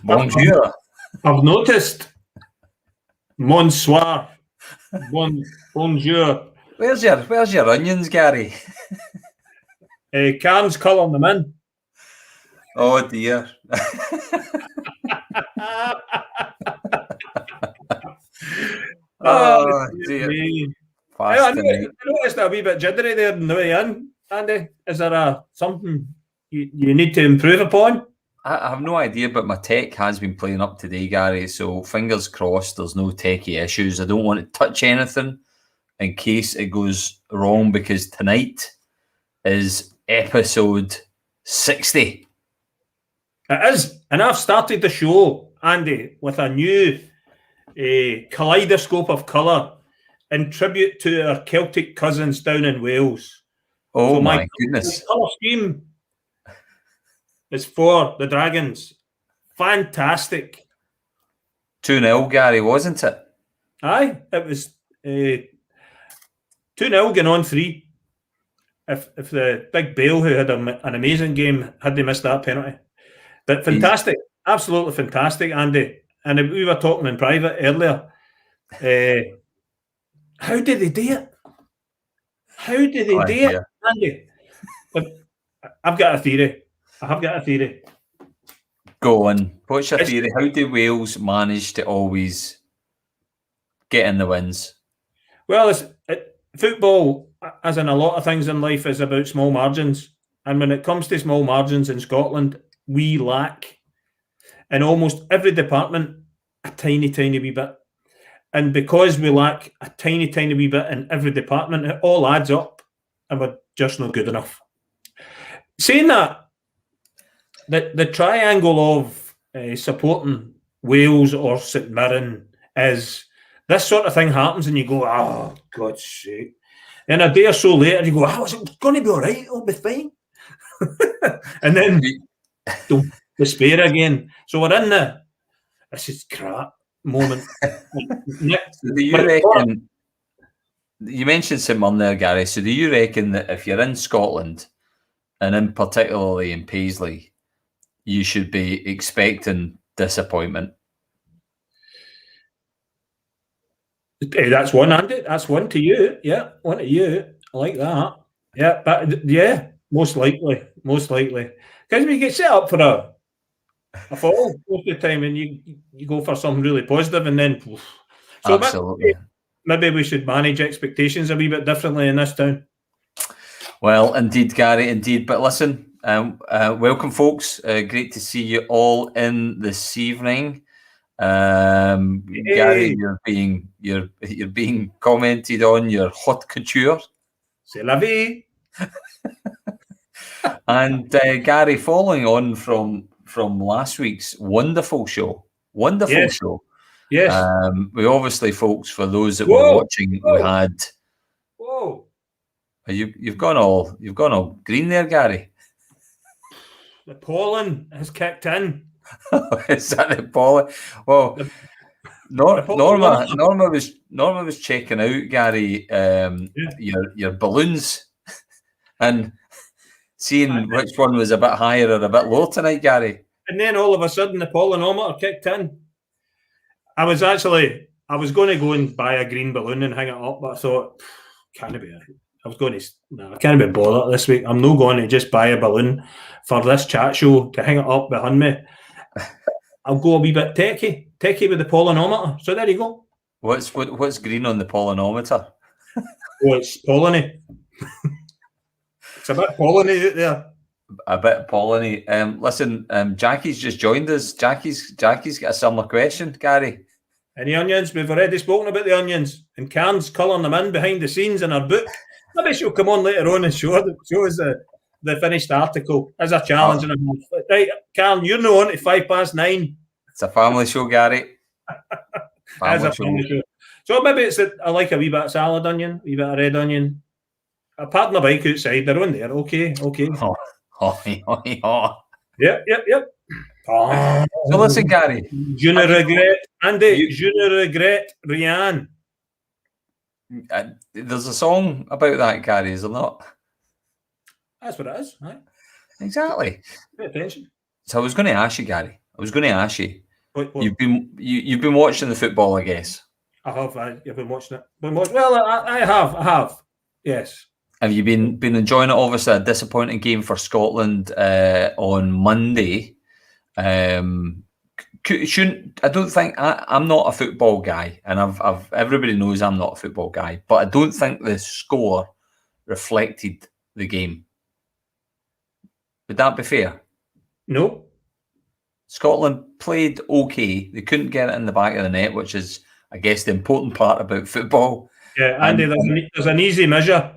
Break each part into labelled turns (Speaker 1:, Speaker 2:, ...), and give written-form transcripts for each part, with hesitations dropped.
Speaker 1: Bonjour.
Speaker 2: I've noticed. Bonsoir. Bonjour.
Speaker 1: Where's your onions, Gary?
Speaker 2: Carn's colouring them in.
Speaker 1: Oh dear. Oh dear.
Speaker 2: I noticed a wee bit jittery there in the way in, Andy. Is there something you need to improve upon?
Speaker 1: I have no idea, but my tech has been playing up today, Gary. So fingers crossed there's no techie issues. I don't want to touch anything in case it goes wrong, because tonight is episode 60.
Speaker 2: It is. And I've started the show, Andy, with a new kaleidoscope of colour in tribute to our Celtic cousins down in Wales.
Speaker 1: Oh, so my goodness.
Speaker 2: The colour scheme is for the Dragons. Fantastic.
Speaker 1: 2-0, Gary, wasn't it?
Speaker 2: Aye, it was 2-0 going on 3. If the big Bale, who had an amazing game, had they missed that penalty. But fantastic. Absolutely fantastic, Andy. And we were talking in private earlier. How did they do it? How did they do it, Andy? I've got a theory. I have got a theory.
Speaker 1: Go on. What's your theory? How do Wales manage to always get in the wins?
Speaker 2: Well, football, as in a lot of things in life, is about small margins. And when it comes to small margins in Scotland, we lack, in almost every department, a tiny, tiny wee bit. And because we lack a tiny, tiny wee bit in every department, it all adds up, and we're just not good enough. Saying that, the triangle of supporting Wales or St Mirren is this sort of thing happens and you go, oh, God's sake. And a day or so later, you go, oh, is it going to be all right? It'll be fine. And then don't despair again. So we're in this is crap moment.
Speaker 1: Do you reckon, you mentioned St Mirren there, Gary, so do you reckon that if you're in Scotland, and in particularly in Paisley, you should be expecting disappointment?
Speaker 2: That's one, Andy. That's one to you. Yeah, one to you. I like that. Yeah, but yeah, most likely. Because we get set up for a fall most of the time, and you go for something really positive, and then so
Speaker 1: absolutely.
Speaker 2: Maybe we should manage expectations a wee bit differently in this town.
Speaker 1: Well, indeed, Gary, indeed. But listen, welcome, folks. Great to see you all in this evening. Gary, you're being commented on your haute couture.
Speaker 2: C'est la vie.
Speaker 1: And Gary, following on from last week's wonderful show. Yes. We obviously, folks, for those that were watching, we had.
Speaker 2: Whoa.
Speaker 1: You've gone all green there, Gary.
Speaker 2: The pollen has kicked in.
Speaker 1: Is that the pollen? Well, Norma was checking out, Gary, your balloons and seeing which one was a bit higher or a bit low tonight, Gary.
Speaker 2: And then all of a sudden the pollenometer kicked in. I was going to go and buy a green balloon and hang it up, but I thought, can't be. I can't be bothered this week. I'm not going to just buy a balloon for this chat show to hang it up behind me. I'll go a wee bit techie with the pollenometer. So there you go.
Speaker 1: What's green on the pollenometer?
Speaker 2: Oh, it's polleny. It's a bit polleny out there.
Speaker 1: A bit polleny. Listen, Jackie's just joined us. Jackie's got a similar question, Gary.
Speaker 2: Any onions? We've already spoken about the onions. And Karen's colouring them in behind the scenes in her book. Maybe she'll come on later on and show us the finished article as a challenge. Right, Karen, you're not on at 9:05.
Speaker 1: It's a family show, Gary.
Speaker 2: Family show. So maybe I like a wee bit of salad onion, a wee bit of red onion. I parked my bike outside. They're on there. Okay. Yep.
Speaker 1: So listen, Gary.
Speaker 2: Je ne regrette, Andy. Je ne regrette rien.
Speaker 1: There's a song about that, Gary, is there not?
Speaker 2: That's what it is, right?
Speaker 1: Exactly.
Speaker 2: Pay attention.
Speaker 1: So I was going to ask you, Gary. I was going to ask you.
Speaker 2: What?
Speaker 1: You've been watching the football, I guess.
Speaker 2: I have. You've been watching it. Well, I have. Yes.
Speaker 1: Have you been enjoying it? Obviously, a disappointing game for Scotland on Monday. I don't think I'm not a football guy, and I've everybody knows I'm not a football guy, but I don't think the score reflected the game. Would that be fair?
Speaker 2: No.
Speaker 1: Scotland played okay. They couldn't get it in the back of the net, which is, I guess, the important part about football.
Speaker 2: Yeah, Andy, there's an easy measure.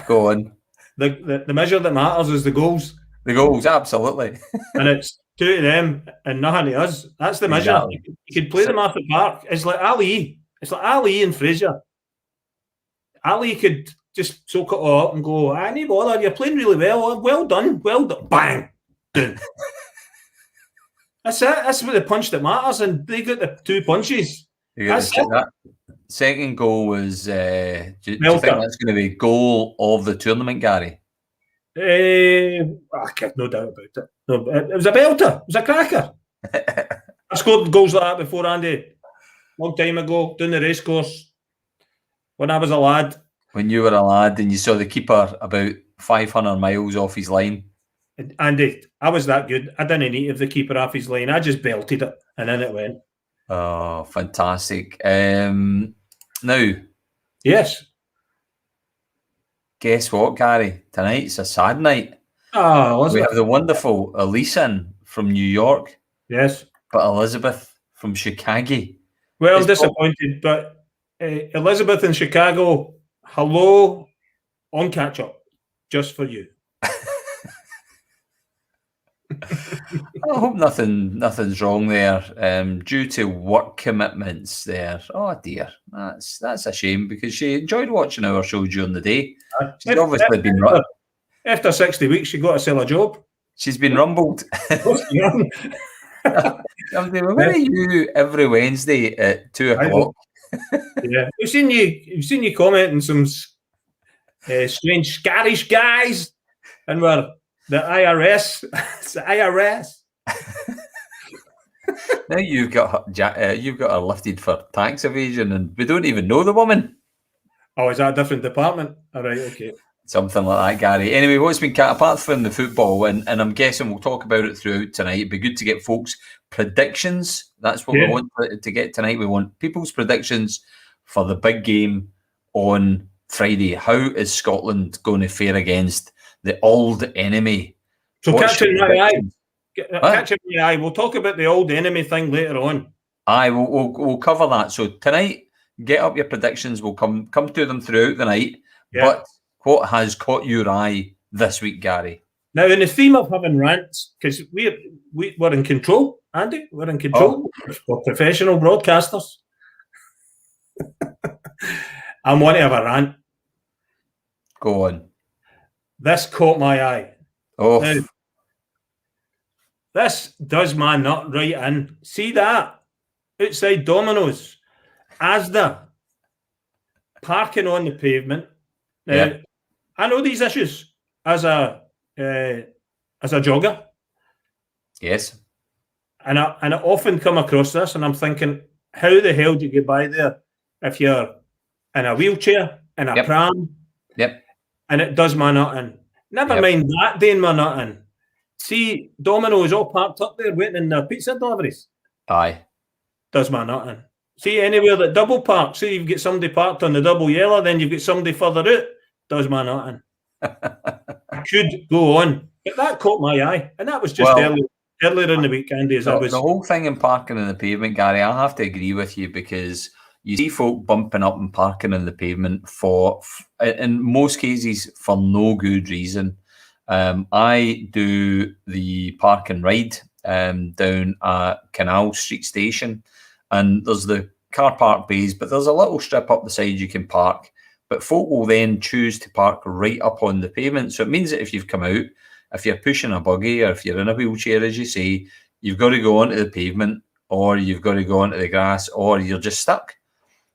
Speaker 1: Go on.
Speaker 2: The measure that matters is the goals.
Speaker 1: The goals, absolutely.
Speaker 2: And it's 2 to them and nothing to us. That's the measure. Exactly. You could play them off the park. It's like Ali. It's like Ali and Fraser. Ali could just soak it all up and go, I ain't bother. You're playing really well. Well done. Well done. Bang. Done. That's it. That's what the punch that matters. And they got the 2 punches. That's it.
Speaker 1: That second goal was, do you think that's going to be goal of the tournament, Gary?
Speaker 2: I have no doubt about it. No, it was a belter. It was a cracker. I scored goals like that before, Andy. Long time ago, doing the race course. When I was a lad.
Speaker 1: When you were a lad and you saw the keeper about 500 miles off his line.
Speaker 2: Andy, I was that good. I didn't need to have the keeper off his line. I just belted it and then it went.
Speaker 1: Oh, fantastic. Now.
Speaker 2: Yes.
Speaker 1: Guess what, Gary? Tonight's a sad night.
Speaker 2: Oh,
Speaker 1: we have the wonderful Elisa from New York.
Speaker 2: Yes.
Speaker 1: But Elizabeth from Chicago.
Speaker 2: Well, I'm disappointed, but Elizabeth in Chicago, hello on catch up, just for you.
Speaker 1: I hope nothing's wrong there. Due to work commitments there. Oh dear, that's a shame because she enjoyed watching our show during the day. She's obviously been
Speaker 2: after 60 weeks. She got to sell a job.
Speaker 1: She's been rumbled. Where are you every Wednesday at 2:00?
Speaker 2: Yeah, we've seen you commenting some strange Scottish guys, and we're the IRS. It's the IRS.
Speaker 1: Now you've got her lifted for tax evasion, and we don't even know the woman.
Speaker 2: Oh, is that a different department? All right, okay.
Speaker 1: Something like that, Gary. Anyway, what's been apart from the football, and I'm guessing we'll talk about it throughout tonight. It'd be good to get folks' predictions. That's what we want to get tonight. We want people's predictions for the big game on Friday. How is Scotland going to fare against the old enemy?
Speaker 2: So catching my eye. We'll talk about the old enemy thing later on.
Speaker 1: Aye, we'll cover that. So tonight, get up your predictions. We'll come to them throughout the night. Yeah. But what has caught your eye this week, Gary?
Speaker 2: Now, in the theme of having rants, because we're in control, Andy. We're in control. Oh. We're professional broadcasters. I want to have a rant.
Speaker 1: Go on.
Speaker 2: This caught my eye.
Speaker 1: Oh.
Speaker 2: Now, this does my nut right in. See that? Outside Domino's. Asda. Parking on the pavement. Now, yep. I know these issues as a jogger.
Speaker 1: Yes.
Speaker 2: And I often come across this and I'm thinking, how the hell do you get by there if you're in a wheelchair, in a pram?
Speaker 1: Yep.
Speaker 2: And it does my nut in. Never mind that doing my nut in. See, Domino's all parked up there waiting in their pizza deliveries.
Speaker 1: Aye.
Speaker 2: Does my nut in. See, anywhere that double parks, see, you've got somebody parked on the double yellow, then you've got somebody further out, does my nut in. I could go on, but that caught my eye. And that was just earlier in the week, Andy.
Speaker 1: The whole thing in parking on the pavement, Gary, I have to agree with you because you see folk bumping up and parking on the pavement for, in most cases, for no good reason. I do the park and ride down at Canal Street Station, and there's the car park bays, but there's a little strip up the side you can park, but folk will then choose to park right up on the pavement. So it means that if you've come out, if you're pushing a buggy or if you're in a wheelchair, as you say, you've got to go onto the pavement or you've got to go onto the grass or you're just stuck.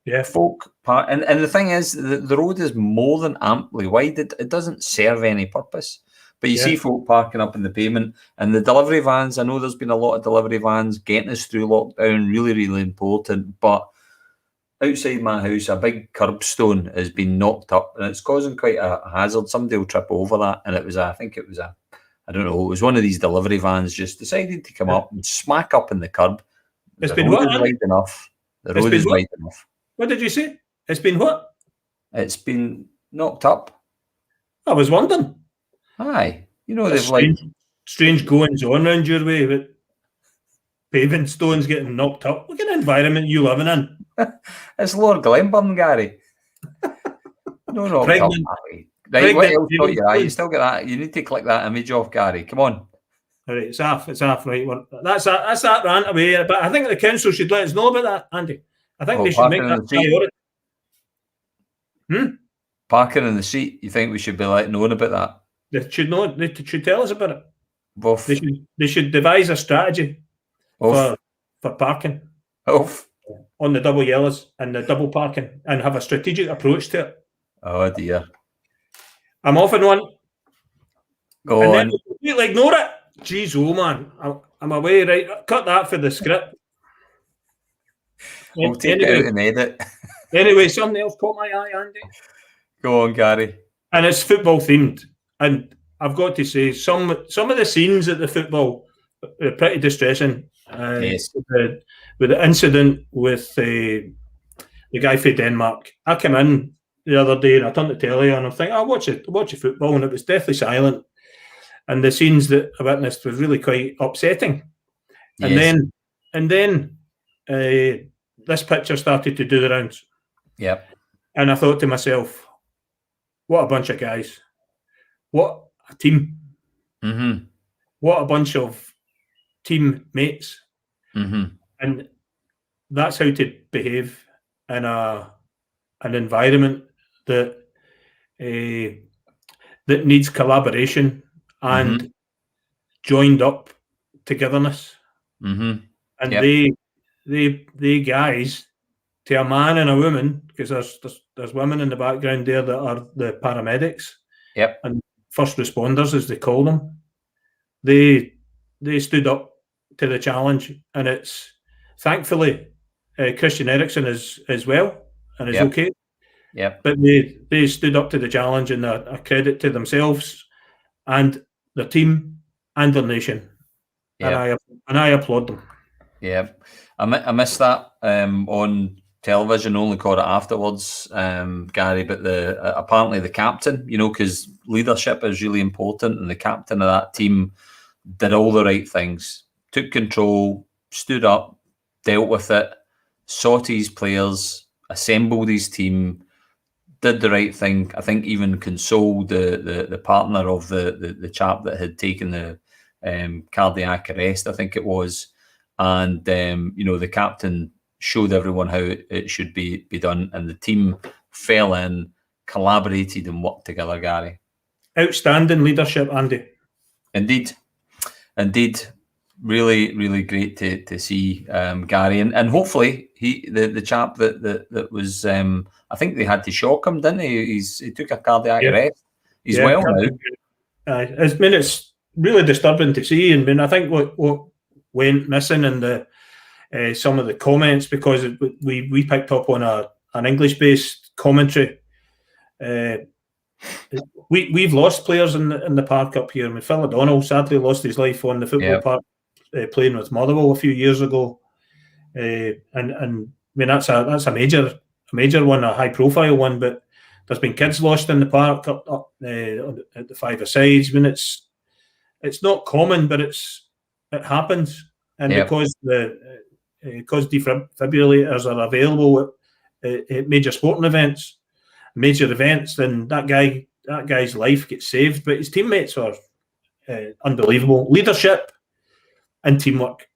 Speaker 2: Yeah,
Speaker 1: folk park, and the thing is, the road is more than amply wide. It doesn't serve any purpose. But you see folk parking up in the pavement, and the delivery vans. I know there's been a lot of delivery vans getting us through lockdown. Really, really important. But outside my house, a big curbstone has been knocked up, and it's causing quite a hazard. Somebody will trip over that, and I don't know, it was one of these delivery vans just decided to come up and smack up in the curb.
Speaker 2: It's
Speaker 1: the
Speaker 2: been
Speaker 1: road
Speaker 2: what?
Speaker 1: Is wide enough. The road is wide enough.
Speaker 2: What did you say? It's been what?
Speaker 1: It's been knocked up.
Speaker 2: I was wondering.
Speaker 1: Aye.
Speaker 2: They've strange goings on around your way with paving stones getting knocked up. What kind of environment are you living in?
Speaker 1: It's Lord Glenburn, Gary. No, knocked
Speaker 2: Pregnant.
Speaker 1: up. Right, what else got you? You still get that. You need to click that image off, Gary. Come on.
Speaker 2: All right, it's off. Right. That's that rant away. But I think the council should let us know about that, Andy. I think they should make that priority.
Speaker 1: Parking in the street. You think we should be known about that?
Speaker 2: They should know. They should tell us about it.
Speaker 1: Oof.
Speaker 2: They should devise a strategy for parking on the double yellows and the double parking, and have a strategic approach to it.
Speaker 1: Oh dear.
Speaker 2: I'm off in one.
Speaker 1: Go
Speaker 2: and
Speaker 1: on.
Speaker 2: Then completely ignore it. Jeez, man. I'm away, right? Cut that for the script.
Speaker 1: We'll take it out and edit.
Speaker 2: Anyway, something else caught my eye, Andy.
Speaker 1: Go on, Gary.
Speaker 2: And it's football themed. And I've got to say, some of the scenes at the football are pretty distressing.
Speaker 1: Yes.
Speaker 2: With the incident with the guy from Denmark. I came in the other day and I turned the telly on and I'm thinking, I'll watch the football, and it was deathly silent. And the scenes that I witnessed was really quite upsetting. Yes. And then this picture started to do the rounds.
Speaker 1: Yep.
Speaker 2: And I thought to myself, what a bunch of guys. What a team.
Speaker 1: Mm-hmm.
Speaker 2: What a bunch of teammates.
Speaker 1: Mm-hmm.
Speaker 2: And that's how to behave in an environment that needs collaboration and joined up togetherness.
Speaker 1: Mm-hmm.
Speaker 2: And they guys, to a man and a woman, because there's women in the background there that are the paramedics.
Speaker 1: Yep.
Speaker 2: And first responders, as they call them. They stood up to the challenge, and it's thankfully Christian Eriksen is well and is okay.
Speaker 1: Yep.
Speaker 2: But they stood up to the challenge, and a credit to themselves and their team and their nation. Yep. And I applaud them.
Speaker 1: Yeah, I missed that on television. Only caught it afterwards, Gary. But apparently the captain, because leadership is really important, and the captain of that team did all the right things, took control, stood up, dealt with it, sought his players, assembled his team, did the right thing. I think even consoled the partner of the chap that had taken the cardiac arrest, I think it was. And the captain showed everyone how it should be done, and the team fell in, collaborated and worked together, Gary.
Speaker 2: Outstanding leadership, Andy.
Speaker 1: Indeed. Really, really great to see, Gary, and hopefully the chap that was I think they had to shock him, didn't he? He took a cardiac arrest. He's well now.
Speaker 2: I mean, it's really disturbing to see, and I think what went missing in some of the comments, because we picked up on an English-based commentary. We've lost players in the park up here. I mean, Phil O'Donnell sadly lost his life on the football park playing with Motherwell a few years ago, and I mean that's a major one, a high-profile one. But there's been kids lost in the park up at the five-a-sides. I mean, it's not common, but it happens, and because defibrillators are available at major sporting events, major events, then that guy's life gets saved. But his teammates are unbelievable. Leadership and teamwork.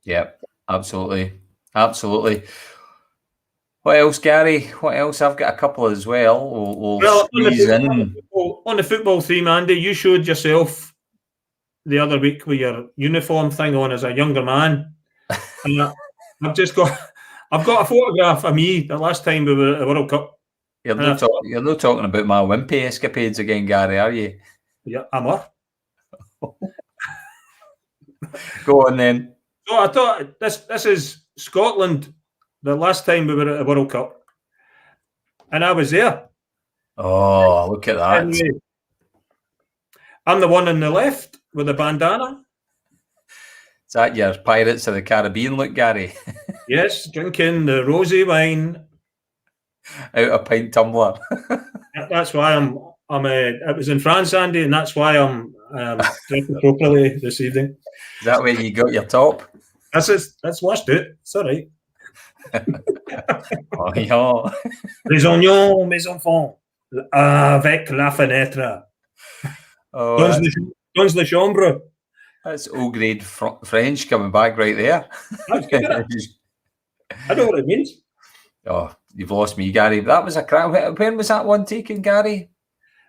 Speaker 1: Yeah, absolutely. What else, Gary? What else? I've got a couple as well. We'll squeeze in.
Speaker 2: On the football theme, Andy, you showed yourself the other week with your uniform thing on as a younger man. And I've got a photograph of me the last time we were at the World Cup.
Speaker 1: You're not talking about my wimpy escapades again, Gary, are you?
Speaker 2: Yeah, I'm off.
Speaker 1: Go on then.
Speaker 2: So I thought this is Scotland, the last time we were at the World Cup. And I was there.
Speaker 1: Oh, look at that.
Speaker 2: Anyway, I'm the one on the left with the bandana.
Speaker 1: Is that your Pirates of the Caribbean look, Gary?
Speaker 2: Yes, drinking the rosy wine.
Speaker 1: Out of pint tumbler.
Speaker 2: That's why I'm it was in France, Andy, and that's why I'm drinking properly this evening.
Speaker 1: Is that where you got your top?
Speaker 2: That's washed it. It's all right.
Speaker 1: Oh, yeah.
Speaker 2: Les oignons, mes enfants, avec la fenêtre.
Speaker 1: Oh,
Speaker 2: Dans la chambre.
Speaker 1: that's O-grade French coming back right there.
Speaker 2: That's good. I know what it means.
Speaker 1: Oh, you've lost me, Gary. That was a crap. When was that one taken, Gary?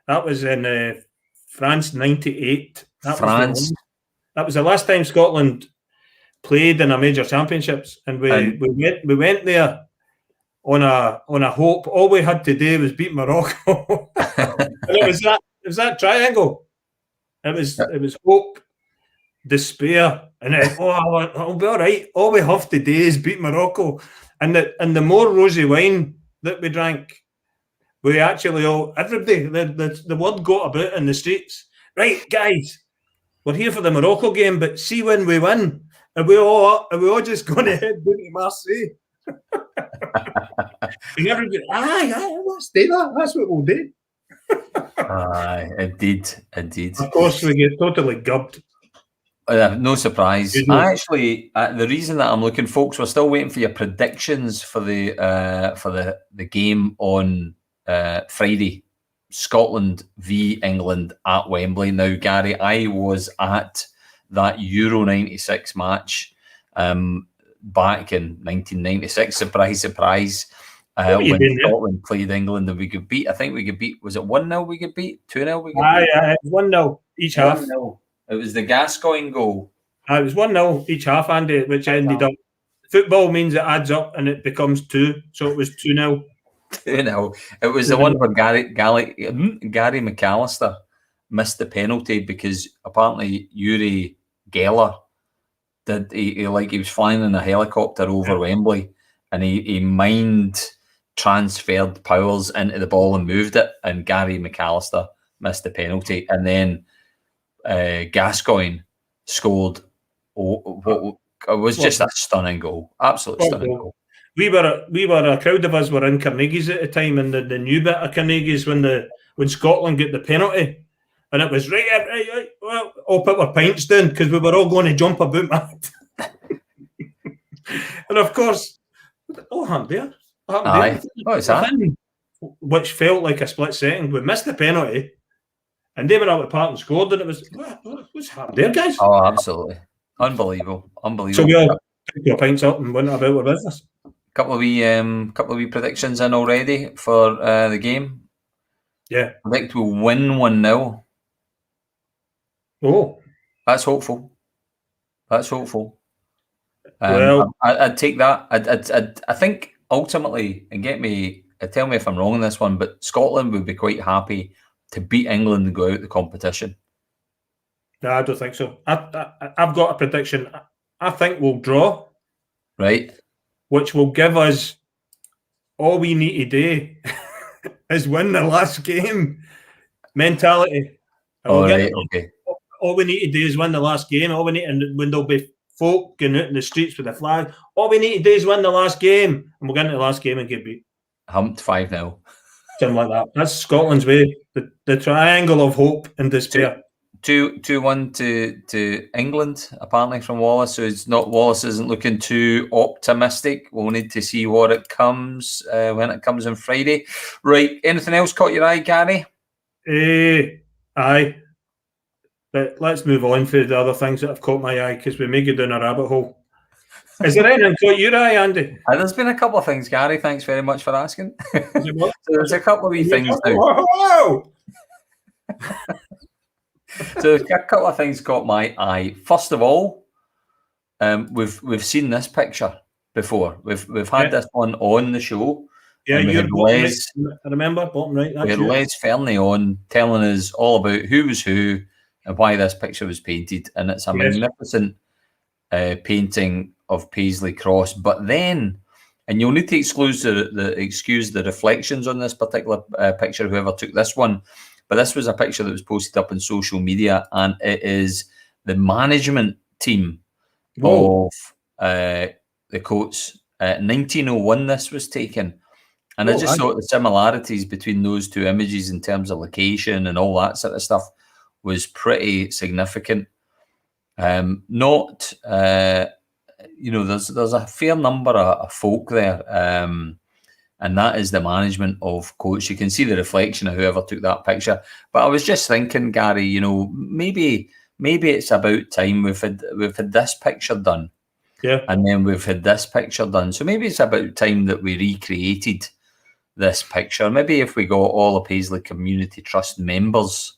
Speaker 2: That was in France '98.
Speaker 1: France.
Speaker 2: That was the last time Scotland played in a major championships, and we went there on a hope. All we had to do was beat Morocco, and it was that triangle. It was hope, despair, and then, I'll be all right. All we have to do is beat Morocco, and the more rosy wine that we drank, we actually everybody the word got about in the streets. Right, guys, we're here for the Morocco game, but see when we win, are we all just going to head down to Marseille? And everybody, let's do that. That's what we'll do.
Speaker 1: Indeed.
Speaker 2: Of course, we get totally gubbed.
Speaker 1: No surprise. The reason that I'm looking, folks, we're still waiting for your predictions for the game on Friday, Scotland v England at Wembley. Now, Gary, I was at that Euro '96 match back in 1996. Surprise, surprise. When Scotland played England and we could beat, I think we could beat, was it 1-0 we could beat? 2-0 we could beat?
Speaker 2: 1-0 each half.
Speaker 1: 1-0. It was the Gascoigne goal.
Speaker 2: It was 1-0 each half, Andy, which ended up. Football means it adds up and it becomes 2, so it was 2-0.
Speaker 1: 2-0. It was the one where Gary McAllister missed the penalty because apparently Yuri Geller he was flying in a helicopter over Wembley and he mind transferred powers into the ball and moved it, and Gary McAllister missed the penalty, and then Gascoigne scored. It was just a stunning goal, absolutely stunning goal.
Speaker 2: We were a crowd of us were in Carnegie's at the time, and the new bit of Carnegie's when Scotland get the penalty, and it was right. Well, all put our pints down because we were all going to jump about mad. And of course, happened there.
Speaker 1: What is that?
Speaker 2: Which felt like a split second. We missed the penalty, and they were out of the park and scored, and it was what's happened there, guys?
Speaker 1: Oh, absolutely, unbelievable.
Speaker 2: So we all took our pints up and went about our business.
Speaker 1: Couple of wee predictions in already for the game.
Speaker 2: Yeah,
Speaker 1: I think we'll win 1-0.
Speaker 2: Oh,
Speaker 1: that's hopeful.
Speaker 2: Well,
Speaker 1: I'd take that. I think ultimately, and tell me if I'm wrong on this one, but Scotland would be quite happy to beat England and go out the competition.
Speaker 2: No, I don't think so. I've got a prediction. I think we'll draw.
Speaker 1: Right.
Speaker 2: Which will give us all we need to do is win the last game mentality.
Speaker 1: Okay.
Speaker 2: All we need to do is win the last game. And when there'll be folk going out in the streets with a flag, all we need to do is win the last game, and we'll get into the last game and get beat.
Speaker 1: Humped 5-0.
Speaker 2: Something like that. That's Scotland's way. The triangle of hope and despair.
Speaker 1: 2-1 to England, apparently, from Wallace. So Wallace isn't looking too optimistic. We'll need to see what it comes when it comes on Friday. Right. Anything else caught your eye, Gary?
Speaker 2: Aye. But let's move on to the other things that have caught my eye, because we may go down a rabbit hole. Is there anything caught your eye, Andy?
Speaker 1: There's been a couple of things, Gary. Thanks very much for asking. So there's a couple of wee things now.
Speaker 2: Whoa!
Speaker 1: So a couple of things caught my eye. First of all, we've seen this picture before. We've had this one on the show.
Speaker 2: Yeah, you're Les. Right. I remember bottom right.
Speaker 1: We had Les Fernie on telling us all about who was who and why this picture was painted, and it's a magnificent painting of Paisley Cross. But then, and you'll need to excuse the reflections on this particular picture, whoever took this one, but this was a picture that was posted up on social media, and it is the management team of the Coats. 1901 this was taken. And I just thought the similarities between those two images in terms of location and all that sort of stuff was pretty significant. There's a fair number of folk there, and that is the management of Coats. You can see the reflection of whoever took that picture. But I was just thinking, Gary, maybe it's about time we've had this picture done, and then we've had this picture done. So maybe it's about time that we recreated this picture. Maybe if we got all the Paisley Community Trust members,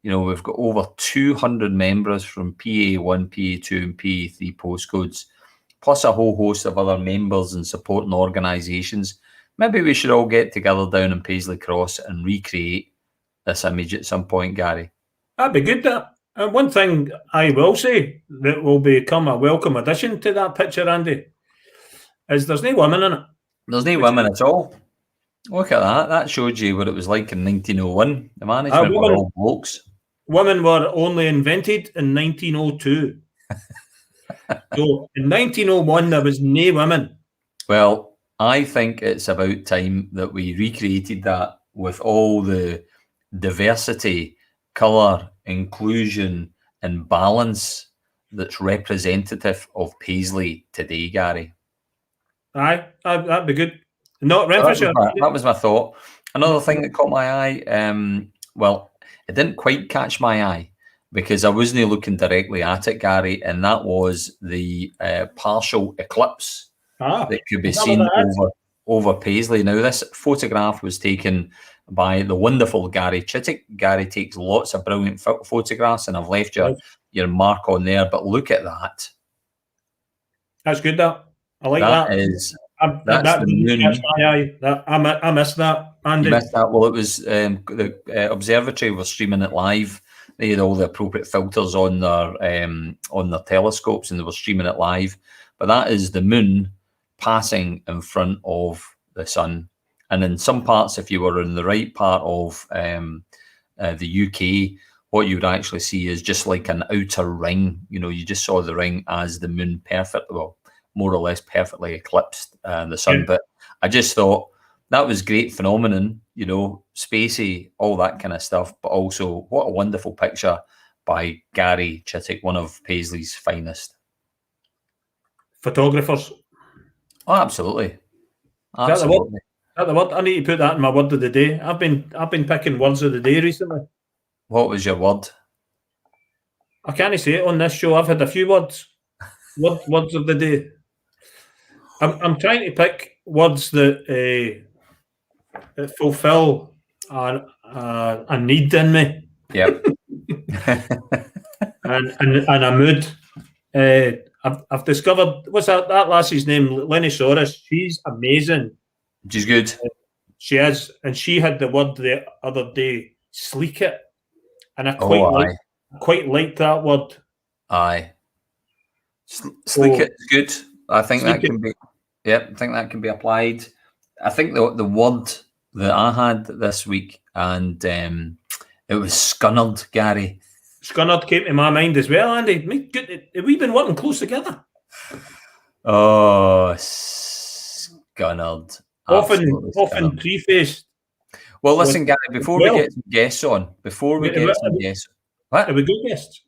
Speaker 1: we've got over 200 members from PA1, PA2 and PA3 postcodes, plus a whole host of other members and supporting organisations. Maybe we should all get together down in Paisley Cross and recreate this image at some point, Gary.
Speaker 2: That'd be good, that. And one thing I will say that will become a welcome addition to that picture, Andy, is there's no women in it.
Speaker 1: There's no women at all. Look at that. That showed you what it was like in 1901. The management were all blokes.
Speaker 2: Women were only invented in 1902. So in 1901, there was no women.
Speaker 1: Well, I think it's about time that we recreated that with all the diversity, colour, inclusion and balance that's representative of Paisley today, Gary.
Speaker 2: Aye, that'd be good. Not Renfrewshire.
Speaker 1: That was my thought. Another thing that caught my eye, well, it didn't quite catch my eye because I wasn't looking directly at it, Gary, and that was the partial eclipse that could be seen over Paisley. Now, this photograph was taken by the wonderful Gary Chittick. Gary takes lots of brilliant photographs, and I've left your mark on there, but look at that.
Speaker 2: That's good, that. I like that.
Speaker 1: That's the moon.
Speaker 2: I missed that, Andy.
Speaker 1: You missed that? Well, it was the observatory was streaming it live. They had all the appropriate filters on their telescopes, and they were streaming it live. But that is the moon passing in front of the sun. And in some parts, if you were in the right part of the UK, what you would actually see is just like an outer ring. You just saw the ring as the moon more or less perfectly eclipsed the sun. But I just thought that was great phenomenon, spacey, all that kind of stuff. But also, what a wonderful picture by Gary Chittick, one of Paisley's finest
Speaker 2: photographers.
Speaker 1: Oh, absolutely.
Speaker 2: Is that the word? I need to put that in my word of the day. I've been picking words of the day recently.
Speaker 1: What was your word?
Speaker 2: I can't say it on this show. I've had a few words. Words of the day. I'm trying to pick words that fulfill a need in me.
Speaker 1: Yep.
Speaker 2: and a mood. I've discovered, what's that lassie's name? Lenny Soros. She's amazing.
Speaker 1: She's good.
Speaker 2: She is, and she had the word the other day, sleek it, and I quite liked that word.
Speaker 1: Aye, sleek it is good. I think that can be. Yep, I think that can be applied. I think the word that I had this week, and it was scunnered, Gary.
Speaker 2: Scunnered came to my mind as well, Andy. Have we been working close together?
Speaker 1: Oh, scunnered.
Speaker 2: Often prefaced.
Speaker 1: Well, listen, Gary, before we get some guests on, what?
Speaker 2: Have we got guests?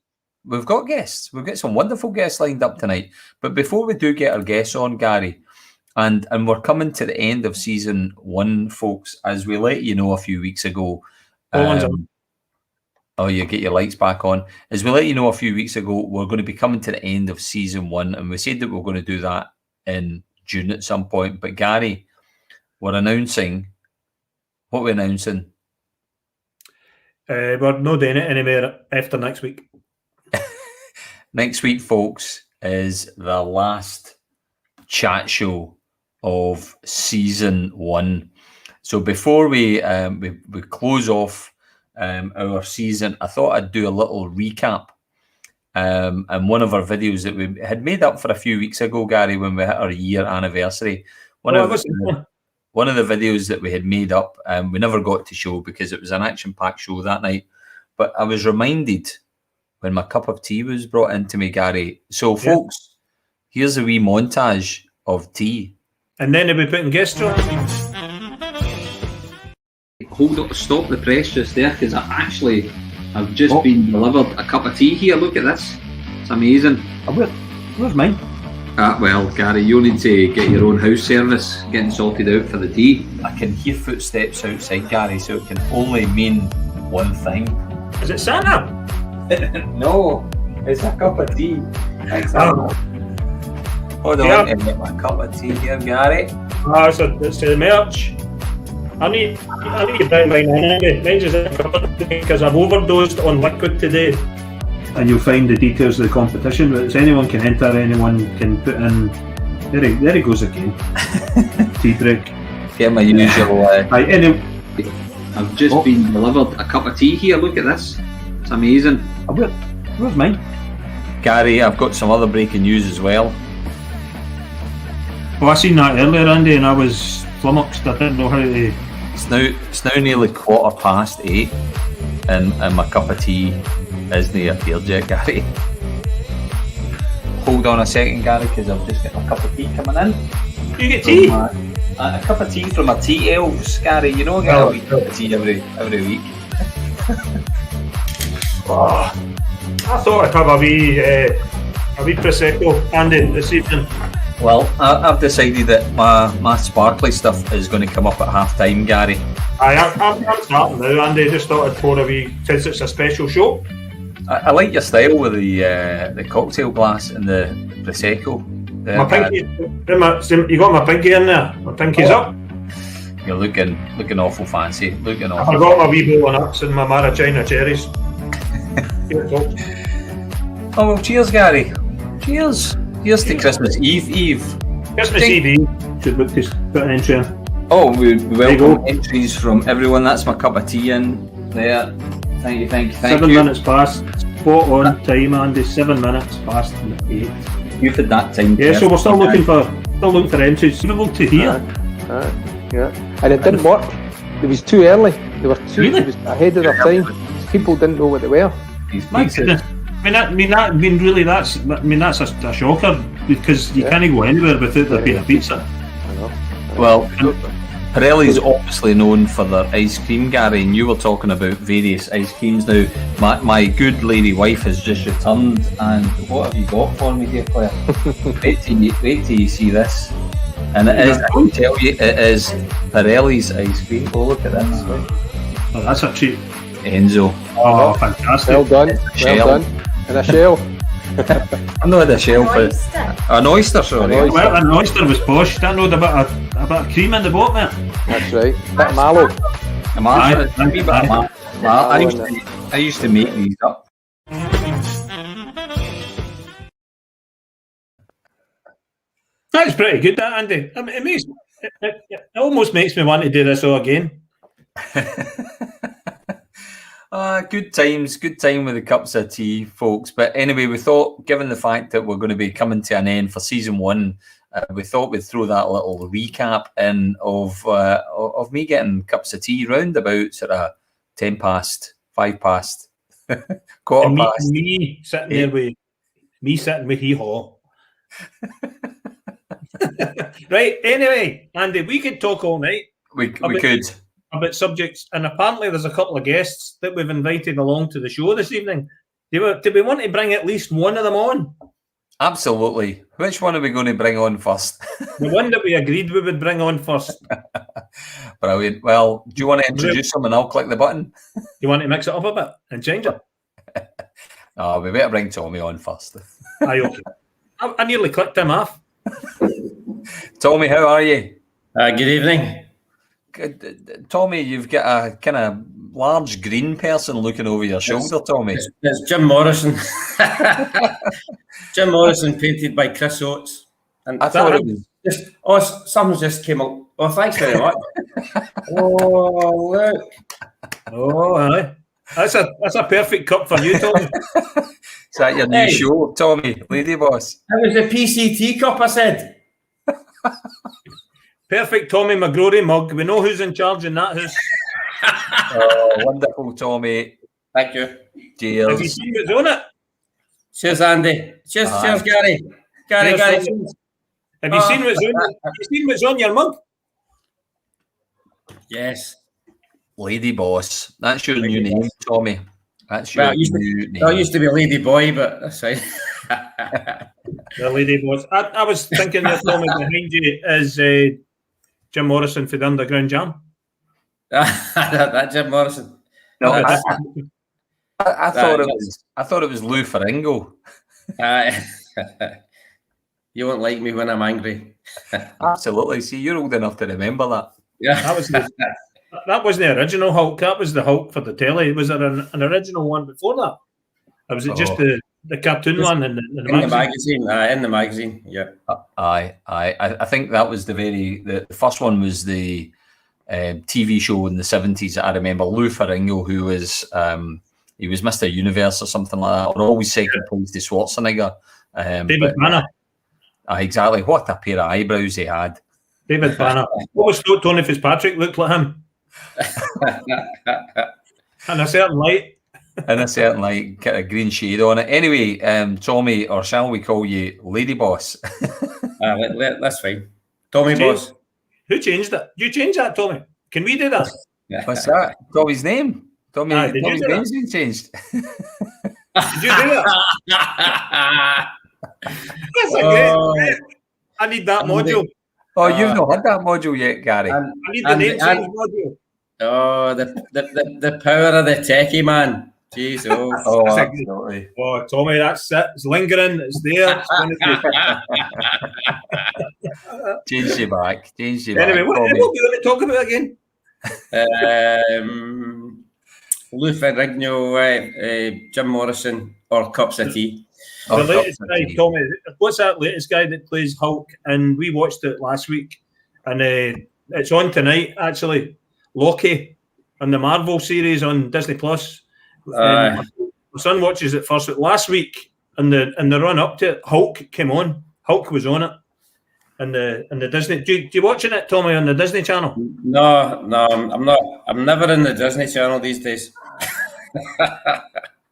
Speaker 1: We've got guests. We've got some wonderful guests lined up tonight. But before we do get our guests on, Gary, and we're coming to the end of season 1, folks, as we let you know a few weeks ago. You get your lights back on. As we let you know a few weeks ago, we're going to be coming to the end of season 1, and we said that we're going to do that in June at some point. But Gary, we're announcing. What are we announcing?
Speaker 2: We're not doing it anymore after next week.
Speaker 1: Next week, folks, is the last chat show of season 1. So before we close off our season, I thought I'd do a little recap and one of our videos that we had made up for a few weeks ago, Gary, when we hit our year anniversary. One of the videos that we had made up, we never got to show because it was an action-packed show that night. But I was reminded when my cup of tea was brought into me, Gary. So, folks, here's a wee montage of tea.
Speaker 2: And then we'll be putting guests on.
Speaker 1: Hold up, stop the press just there, because I've just been delivered a cup of tea here. Look at this. It's amazing.
Speaker 2: Where's mine?
Speaker 1: Well, Gary, you'll need to get your own house service getting sorted out for the tea. I can hear footsteps outside, Gary, so it can only mean one thing.
Speaker 2: Is it Santa?
Speaker 1: No, it's a cup of tea. Exactly. Hold on, to get my cup of tea here, Gary.
Speaker 2: It's the merch. I need to bring mine in. Mine's just because I've overdosed on liquid today. And you'll find the details of the competition. But anyone can enter, anyone can put in. There he goes again. Tea break.
Speaker 1: Get my usual.
Speaker 3: I've just been delivered a cup of tea here. Look at this. It's amazing.
Speaker 2: Where's mine?
Speaker 1: Gary, I've got some other breaking news as well.
Speaker 2: Well, I seen that earlier, Andy, and I was flummoxed. I didn't know how to.
Speaker 1: It's now nearly 8:15, and my cup of tea isn't appeared yet, Gary. Hold on a second, Gary, because I've just got my cup of tea coming in.
Speaker 2: You get tea?
Speaker 1: A cup of tea from our tea elves, Gary. You know I get a wee cup of tea every week.
Speaker 2: I thought I'd have a wee prosecco, Andy, this evening.
Speaker 1: Well, I've decided that my sparkly stuff is going to come up at half time, Gary.
Speaker 2: I'm starting now, Andy. Just thought I'd pour a wee, since it's a special show.
Speaker 1: I like your style with the cocktail glass and the prosecco.
Speaker 2: My pinky, you got my pinky in there. My pinky's up.
Speaker 1: You're looking awful fancy.
Speaker 2: I got my wee bowl of nuts and my maraschino cherries.
Speaker 1: Oh well, cheers, Gary. Cheers. Here's to Christmas Eve.
Speaker 2: Christmas Eve. Should look to put an entry in.
Speaker 1: Oh, we welcome entries from everyone. That's my cup of tea in there. Thank you.
Speaker 2: 7 minutes past. Spot on time, Andy. 7 minutes past 8.
Speaker 1: You've had that time.
Speaker 2: Yeah, so we're still looking for entries. Suitable to hear.
Speaker 4: Yeah, and it didn't work. It was too early. They were
Speaker 2: Really?
Speaker 4: It was ahead of their time. People didn't know what they were.
Speaker 2: My goodness. That's a shocker, because you can't go anywhere without there being a pizza.
Speaker 4: I know.
Speaker 1: Well, Pirelli's obviously known for their ice cream, Gary, and you were talking about various ice creams. Now, my good lady wife has just returned, and what have you got for me, dear Claire? wait till you see this. And it is, I can tell you, it is Pirelli's ice cream. Oh, look at this.
Speaker 2: Oh, that's a treat.
Speaker 1: Enzo.
Speaker 2: Oh, fantastic.
Speaker 4: Well done. In a shell.
Speaker 1: I'm not in a shell, but an oyster, sorry.
Speaker 2: Well, an oyster was posh. That had a bit of cream in the bottom, mate.
Speaker 4: That's right. Bit of mallow.
Speaker 1: I used to make these up.
Speaker 2: That's pretty good, that, Andy. I mean, it almost makes me want to do this all again.
Speaker 1: Good time with the cups of tea, folks. But anyway, we thought, given the fact that we're going to be coming to an end for season 1, we thought we'd throw that little recap in of me getting cups of tea round about sort of 10 past, 5 past, quarter past.
Speaker 2: Me sitting there with hee-haw. Right, anyway, Andy, we could talk all night.
Speaker 1: We could.
Speaker 2: About subjects, and apparently there's a couple of guests that we've invited along to the show this evening. Do we want to bring at least one of them on?
Speaker 1: Absolutely. Which one are we going to bring on first?
Speaker 2: The one that we agreed we would bring on first.
Speaker 1: Brilliant. Well, do you want to introduce him and I'll click the button?
Speaker 2: You want to mix it up a bit and change it?
Speaker 1: No, we better bring Tommy on first.
Speaker 2: Aye, okay. I nearly clicked him off.
Speaker 1: Tommy, how are you?
Speaker 5: Good evening.
Speaker 1: Tommy, you've got a kind of large green person looking over your shoulder, Tommy.
Speaker 5: It's Jim Morrison. Jim Morrison, painted by Chris Oates. And
Speaker 1: I thought it was...
Speaker 5: someone just came up. Oh, thanks very much. Oh, look.
Speaker 2: Oh, aye. That's a perfect cup for you, Tommy.
Speaker 1: Is that your new show, Tommy? Lady Boss.
Speaker 5: That was a PCT cup, I said.
Speaker 2: Perfect Tommy McGrory mug. We know who's in charge in that house.
Speaker 1: Oh, wonderful, Tommy.
Speaker 5: Thank you.
Speaker 2: Have you
Speaker 1: Cheers.
Speaker 2: seen what's on it?
Speaker 5: Cheers, Andy. Cheers,
Speaker 1: Aye.
Speaker 5: cheers, Gary. Gary,
Speaker 2: Cheers,
Speaker 5: Gary.
Speaker 2: Tommy.
Speaker 5: Cheers.
Speaker 2: Have you seen what's on? Have you seen what's on your mug?
Speaker 5: Yes.
Speaker 1: Lady Boss. That's your new
Speaker 5: Lady
Speaker 1: name,
Speaker 5: Boss.
Speaker 1: Tommy. That's your
Speaker 5: Well, it
Speaker 1: new name.
Speaker 5: used to be Lady Boy, but that's fine.
Speaker 2: The lady was. I was thinking that Tommy behind you is Jim Morrison for the Underground Jam.
Speaker 5: that Jim Morrison.
Speaker 1: No,
Speaker 2: That's-
Speaker 1: I thought it was Lou Ferrigno.
Speaker 5: You won't like me when I'm angry.
Speaker 1: Absolutely. See, you're old enough to remember that.
Speaker 5: Yeah.
Speaker 2: that wasn't the original Hulk. That was the Hulk for the telly. Was there an original one before that? Or was it just the cartoon one in the magazine?
Speaker 5: In the magazine, yeah.
Speaker 1: I think that was the first one was the TV show in the 70s. I remember Lou Ferrigno, who was he was Mr. Universe or something like that, or always second place to Schwarzenegger.
Speaker 2: David Banner.
Speaker 1: Exactly. What a pair of eyebrows he had.
Speaker 2: David Banner. What was Tony Fitzpatrick looked like him? And a certain light.
Speaker 1: In a certain like kind of green shade on it. Anyway, Tommy, or shall we call you Lady Boss?
Speaker 5: That's fine. Tommy Boss.
Speaker 2: Who changed it? You changed that, Tommy? Can we do that?
Speaker 1: What's that? Tommy's name? Tommy's name's been changed.
Speaker 2: Did you do that? That's a great. I need that module.
Speaker 1: Oh, you've not had that module yet, Gary.
Speaker 2: I need the name change module.
Speaker 5: Oh, the power of the techie, man. Jeez,
Speaker 1: Oh, absolutely.
Speaker 2: Oh, Tommy, that's it. It's lingering. It's there.
Speaker 1: Change you back.
Speaker 2: Anyway, what are we going to talk about again?
Speaker 5: Lou Ferrigno, Jim Morrison, or cups of tea.
Speaker 2: The latest guy, Tommy. What's that latest guy that plays Hulk? And we watched it last week, and it's on tonight. Actually, Loki on the Marvel series on Disney Plus. My son watches it first. But last week, in the run up to it, Hulk came on. Hulk was on it, and the Disney. Do you watching it, Tommy, on the Disney Channel?
Speaker 5: No, I'm not. I'm never in the Disney Channel these days.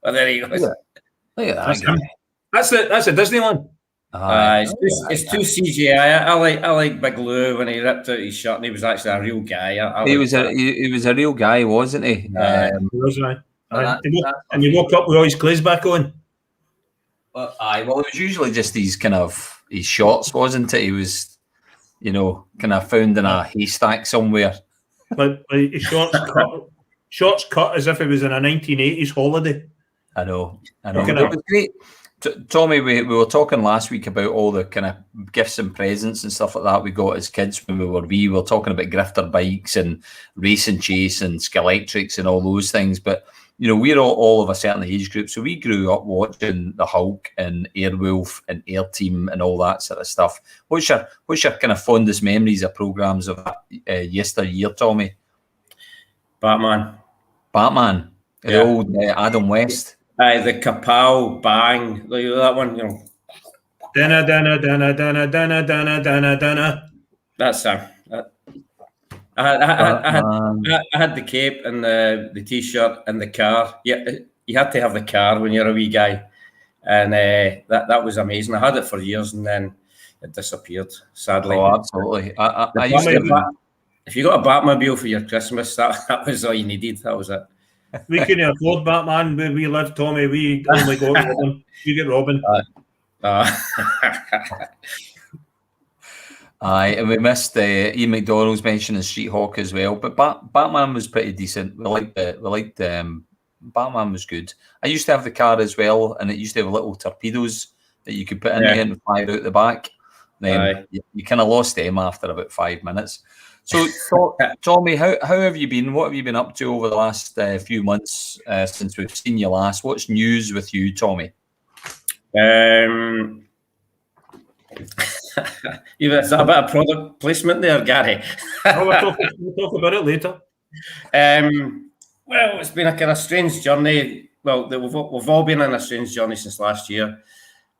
Speaker 5: Well, there you go.
Speaker 1: Look at that.
Speaker 2: That's a Disney one.
Speaker 5: It's too CGI. I like Big Lou when he ripped out his shirt and he was actually a real guy.
Speaker 1: He was a real guy, wasn't he?
Speaker 2: He was, right. And he woke up with all his clothes back on.
Speaker 1: Well, it was usually just his shorts, wasn't it? He was, kind of found in a haystack somewhere.
Speaker 2: Like his shorts cut as if it was in a 1980s holiday.
Speaker 1: I know. It was great. Tommy, we were talking last week about all the kind of gifts and presents and stuff like that we got as kids when we were wee. We were talking about grifter bikes and race and chase and Skeletrics and all those things. But, we're all of a certain age group. So we grew up watching the Hulk and Airwolf and Air Team and all that sort of stuff. What's your kind of fondest memories of programmes of that yesteryear, Tommy?
Speaker 5: Batman.
Speaker 1: The old Adam West.
Speaker 5: The Kapow Bang, that one,
Speaker 2: Dana, dana, dana, dana, dana, dana, dana, dana.
Speaker 5: That's I had the cape and the t-shirt and the car. Yeah, you had to have the car when you're a wee guy, and that was amazing. I had it for years and then it disappeared, sadly.
Speaker 1: Oh, absolutely.
Speaker 5: If you got a Batmobile for your Christmas, that was all you needed. That was it.
Speaker 2: We couldn't afford Batman where we lived, Tommy. We only got Robin. You get Robin.
Speaker 1: And we missed Ian McDonald's mentioning Street Hawk as well. But Batman was pretty decent. We liked Batman was good. I used to have the car as well, and it used to have little torpedoes that you could put in there and fire out the back. Then you kind of lost them after about 5 minutes. So, Tommy, how have you been? What have you been up to over the last few months since we've seen you last? What's news with you, Tommy?
Speaker 5: Is that a bit of product placement there, Gary?
Speaker 2: We'll talk about it later.
Speaker 5: Well, it's been a kind of strange journey. Well, we've all been on a strange journey since last year.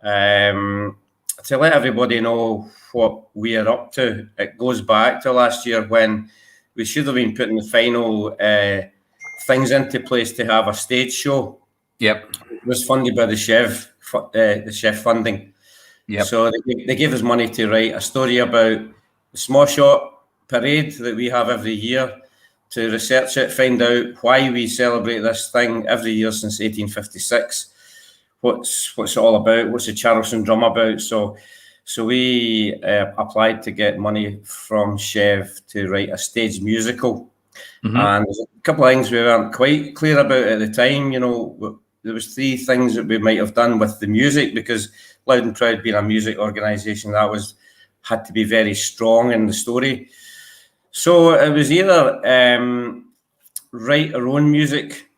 Speaker 5: To let everybody know what we are up to, it goes back to last year when we should have been putting the final things into place to have a stage show.
Speaker 1: Yep.
Speaker 5: It was funded by the chef funding.
Speaker 1: Yep.
Speaker 5: So they gave us money to write a story about the small shot parade that we have every year, to research it, find out why we celebrate this thing every year since 1856. What's it all about? What's the Charleston drum about? So we applied to get money from Chev to write a stage musical.
Speaker 1: Mm-hmm.
Speaker 5: And there's a couple of things we weren't quite clear about at the time. You know, there was 3 things that we might have done with the music, because Loud and Proud being a music organisation, that had to be very strong in the story. So it was either write our own music,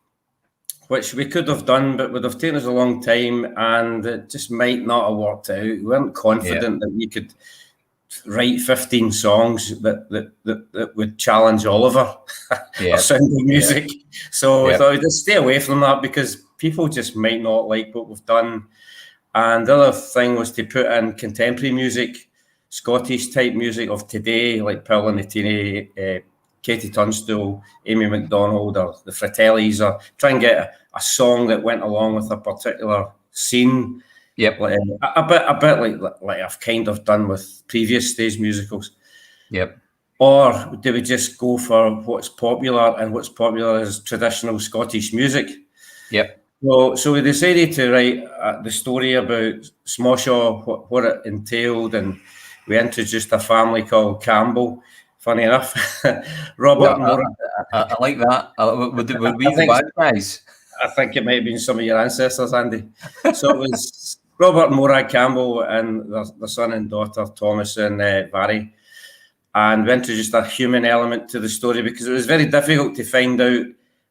Speaker 5: which we could have done, but would have taken us a long time, and it just might not have worked out. We weren't confident that we could write 15 songs that would challenge Oliver or Sound of Music. So we thought we'd just stay away from that, because people just might not like what we've done. And the other thing was to put in contemporary music, Scottish type music of today, like Paul and the Teeny, Katie Tunstall, Amy MacDonald, or the Fratellis, or try and get a song that went along with a particular scene.
Speaker 1: Yep.
Speaker 5: Like, a bit like I've kind of done with previous stage musicals.
Speaker 1: Yep.
Speaker 5: Or do we just go for what's popular, and what's popular is traditional Scottish music?
Speaker 1: Yep.
Speaker 5: So we decided to write the story about Smoshaw, what it entailed, and we introduced a family called Campbell. Funny enough, Robert.
Speaker 1: I like that. Would we the bad guys?
Speaker 5: I think it might have been some of your ancestors, Andy. So it was Robert and Morag Campbell and their son and daughter, Thomas and Barry. And we introduced a human element to the story, because it was very difficult to find out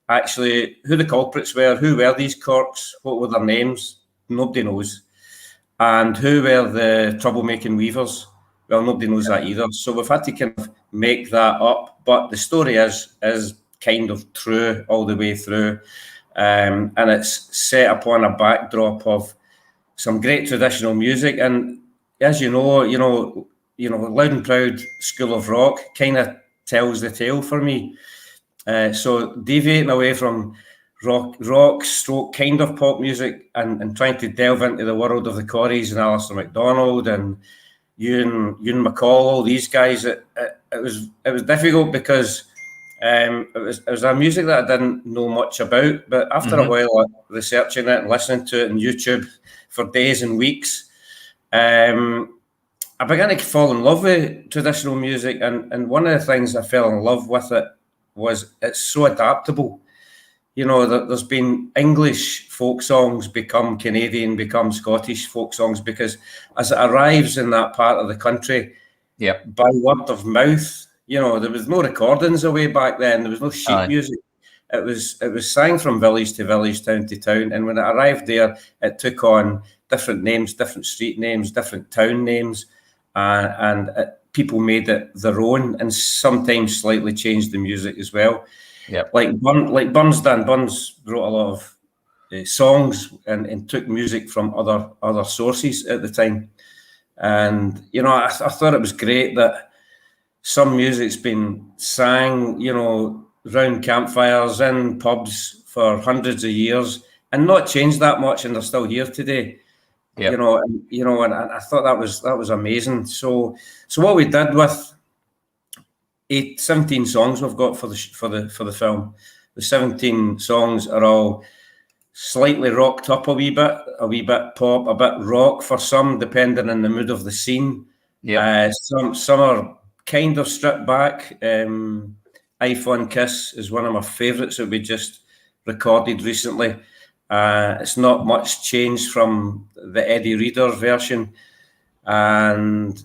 Speaker 5: actually who the culprits were, who were these corks, what were their names, nobody knows. And who were the troublemaking weavers? Well, nobody knows that either. So we've had to kind of make that up. But the story is kind of true all the way through. And it's set upon a backdrop of some great traditional music. And as you know, Loud and Proud School of Rock kind of tells the tale for me. So deviating away from rock stroke kind of pop music and trying to delve into the world of the Corries and Alistair MacDonald and Ewan McCall, all these guys, it was difficult, because it was a music that I didn't know much about. But after a while researching it and listening to it on YouTube for days and weeks, I began to fall in love with traditional music. And one of the things I fell in love with it was it's so adaptable. You know, there's been English folk songs become Canadian, become Scottish folk songs, because as it arrives in that part of the country, by word of mouth, you know, there was no recordings away back then. There was no sheet music. It was sang from village to village, town to town. And when it arrived there, it took on different names, different street names, different town names, and people made it their own, and sometimes slightly changed the music as well.
Speaker 1: Yep.
Speaker 5: Like Burns done. Burns wrote a lot of songs and took music from other sources at the time. And, you know, I thought it was great that some music's been sang, you know, round campfires in pubs for hundreds of years and not changed that much, and they're still here today. Yep. You know, and I thought that was amazing. So what we did with 17 songs we've got for the film. The 17 songs are all slightly rocked up a wee bit pop, a bit rock for some, depending on the mood of the scene. Yeah. Some are kind of stripped back. iPhone Kiss is one of my favourites that we just recorded recently. It's not much changed from the Eddie Reader version, and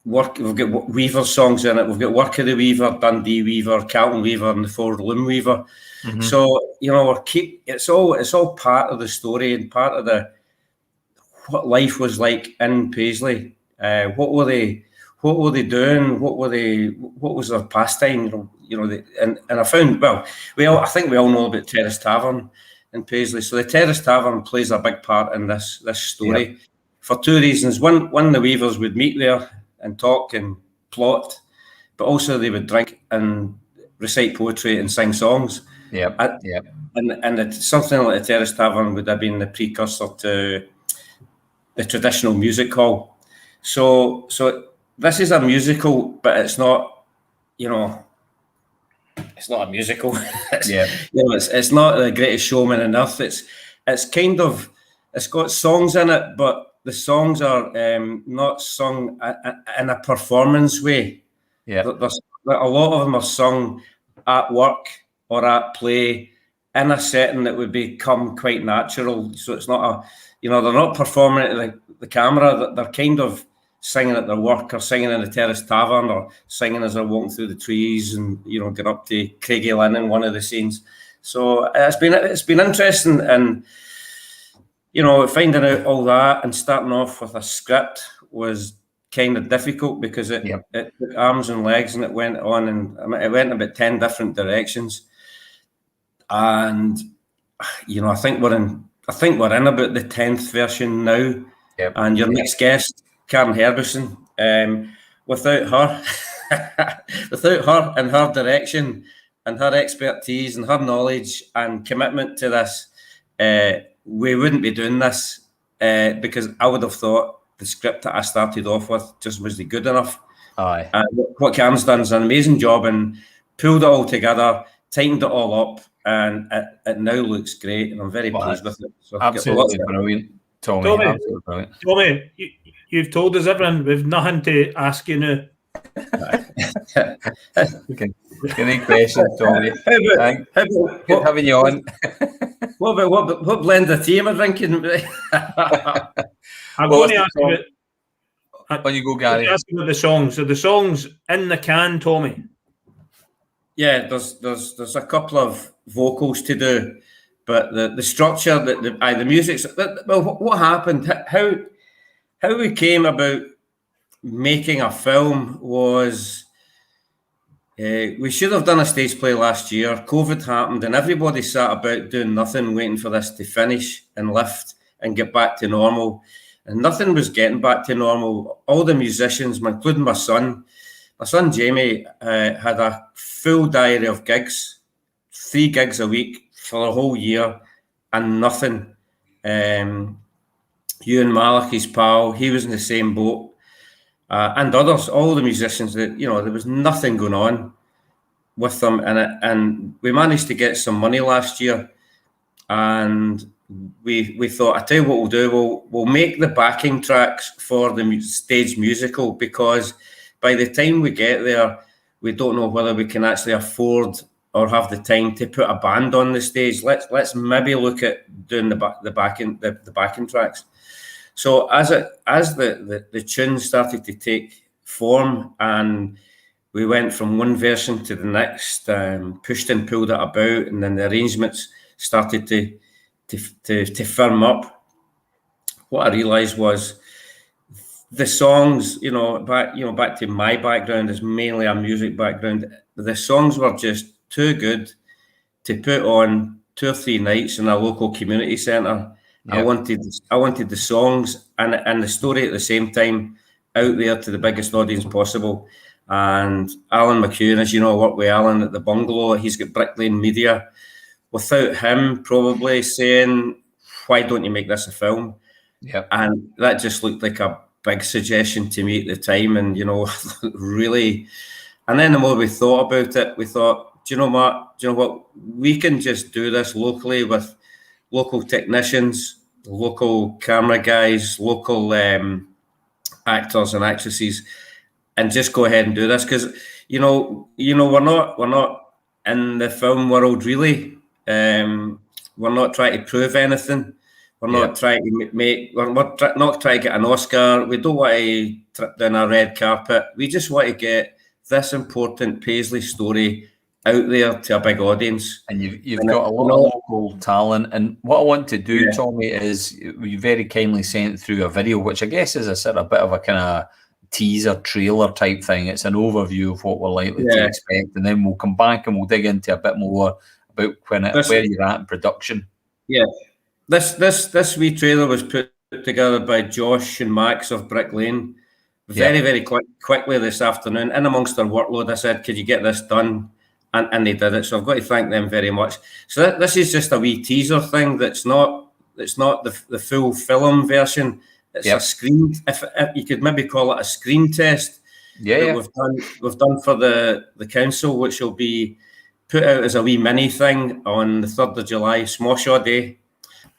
Speaker 5: we've got Weaver songs in it. We've got Work of the Weaver, Dundee Weaver, Calton Weaver, and the Four Loom Weaver. Mm-hmm. So, you know, it's all part of the story and part of what life was like in Paisley. What were they doing? What was their pastime? and I found, well, I think we all know about Terrace Tavern in Paisley. So the Terrace Tavern plays a big part in this story for two reasons. One, the Weavers would meet there and talk and plot, but also they would drink and recite poetry and sing songs. And something like the Terrace Tavern would have been the precursor to the traditional music hall. So this is a musical, but it's not, it's not a musical. It's not The Greatest Showman on Earth. It's kind of, it's got songs in it, but the songs are not sung in a performance way.
Speaker 1: Yeah,
Speaker 5: a lot of them are sung at work or at play in a setting that would become quite natural. So it's not they're not performing at the camera. They're kind of singing at their work or singing in the Terrace Tavern or singing as they're walking through the trees and, get up to Craigie Lynn in one of the scenes. So it's been interesting, and, finding out all that and starting off with a script was kind of difficult because it took arms and legs, and it went on, and it went about 10 different directions. And I think we're in about the 10th version now. Yep. And your next guest, Karen Herbison, without her and her direction and her expertise and her knowledge and commitment to this, we wouldn't be doing this, because I would have thought the script that I started off with just wasn't good enough.
Speaker 1: Aye.
Speaker 5: What Karen's done is an amazing job and pulled it all together, tightened it all up, and it now looks great, and I'm very pleased with it. So
Speaker 1: absolutely brilliant, Tommy. Absolutely brilliant.
Speaker 2: Tommy, you've told us everything. We've nothing to ask you now.
Speaker 1: Any questions, Tommy? Good having you on.
Speaker 5: What blend of tea am I drinking?
Speaker 2: I'm going to ask you about.
Speaker 1: On you go, Gary.
Speaker 2: Ask you about the songs. So the songs in the can, Tommy.
Speaker 5: Yeah, there's a couple of vocals to do, but the structure, the music's. Well, what happened? How we came about making a film was we should have done a stage play last year. COVID happened, and everybody sat about doing nothing, waiting for this to finish and lift and get back to normal. And nothing was getting back to normal. All the musicians, including my son Jamie, had a full diary of gigs, 3 gigs a week for a whole year, and nothing. Ewan Malik, his pal, he was in the same boat, and others, all the musicians. That there was nothing going on with them, and we managed to get some money last year, and we thought, I tell you what we'll do, we'll make the backing tracks for the stage musical, because by the time we get there, we don't know whether we can actually afford or have the time to put a band on the stage. Let's maybe look at doing the backing tracks. So as the tunes started to take form, and we went from one version to the next, pushed and pulled it about, and then the arrangements started to firm up. What I realised was the songs, back to my background is mainly a music background. The songs were just too good to put on 2 or 3 nights in a local community centre. Yep. I wanted the songs and the story at the same time out there to the biggest audience possible. And Alan McEwen, as you know, I worked with Alan at the Bungalow. He's got Brick Lane Media. Without him probably saying, why don't you make this a film?
Speaker 1: Yep. And
Speaker 5: that just looked like a big suggestion to me at the time, and really. And then the more we thought about it, we thought, do you know what? We can just do this locally with local technicians, local camera guys, local actors and actresses, and just go ahead and do this, because we're not in the film world really. We're not trying to prove anything. We're not trying to not trying to get an Oscar. We don't want to trip down a red carpet. We just want to get this important Paisley story out there to a big audience.
Speaker 1: And you've got a lot of local talent. And what I want to do, Tommy, is you very kindly sent through a video, which I guess is a bit of a kind of teaser trailer type thing. It's an overview of what we're likely to expect, and then we'll come back and we'll dig into a bit more about where you're at in production.
Speaker 5: Yeah, this wee trailer was put together by Josh and Max of Brick Lane very quickly this afternoon. In amongst their workload, I said, "Could you get this done?" And they did it. So I've got to thank them very much. So this is just a wee teaser thing. That's not the full film version. It's a screen. If you could maybe call it a screen test. We've done for the council, which will be put out as a wee mini thing on the 3rd of July, Smoshaw Day,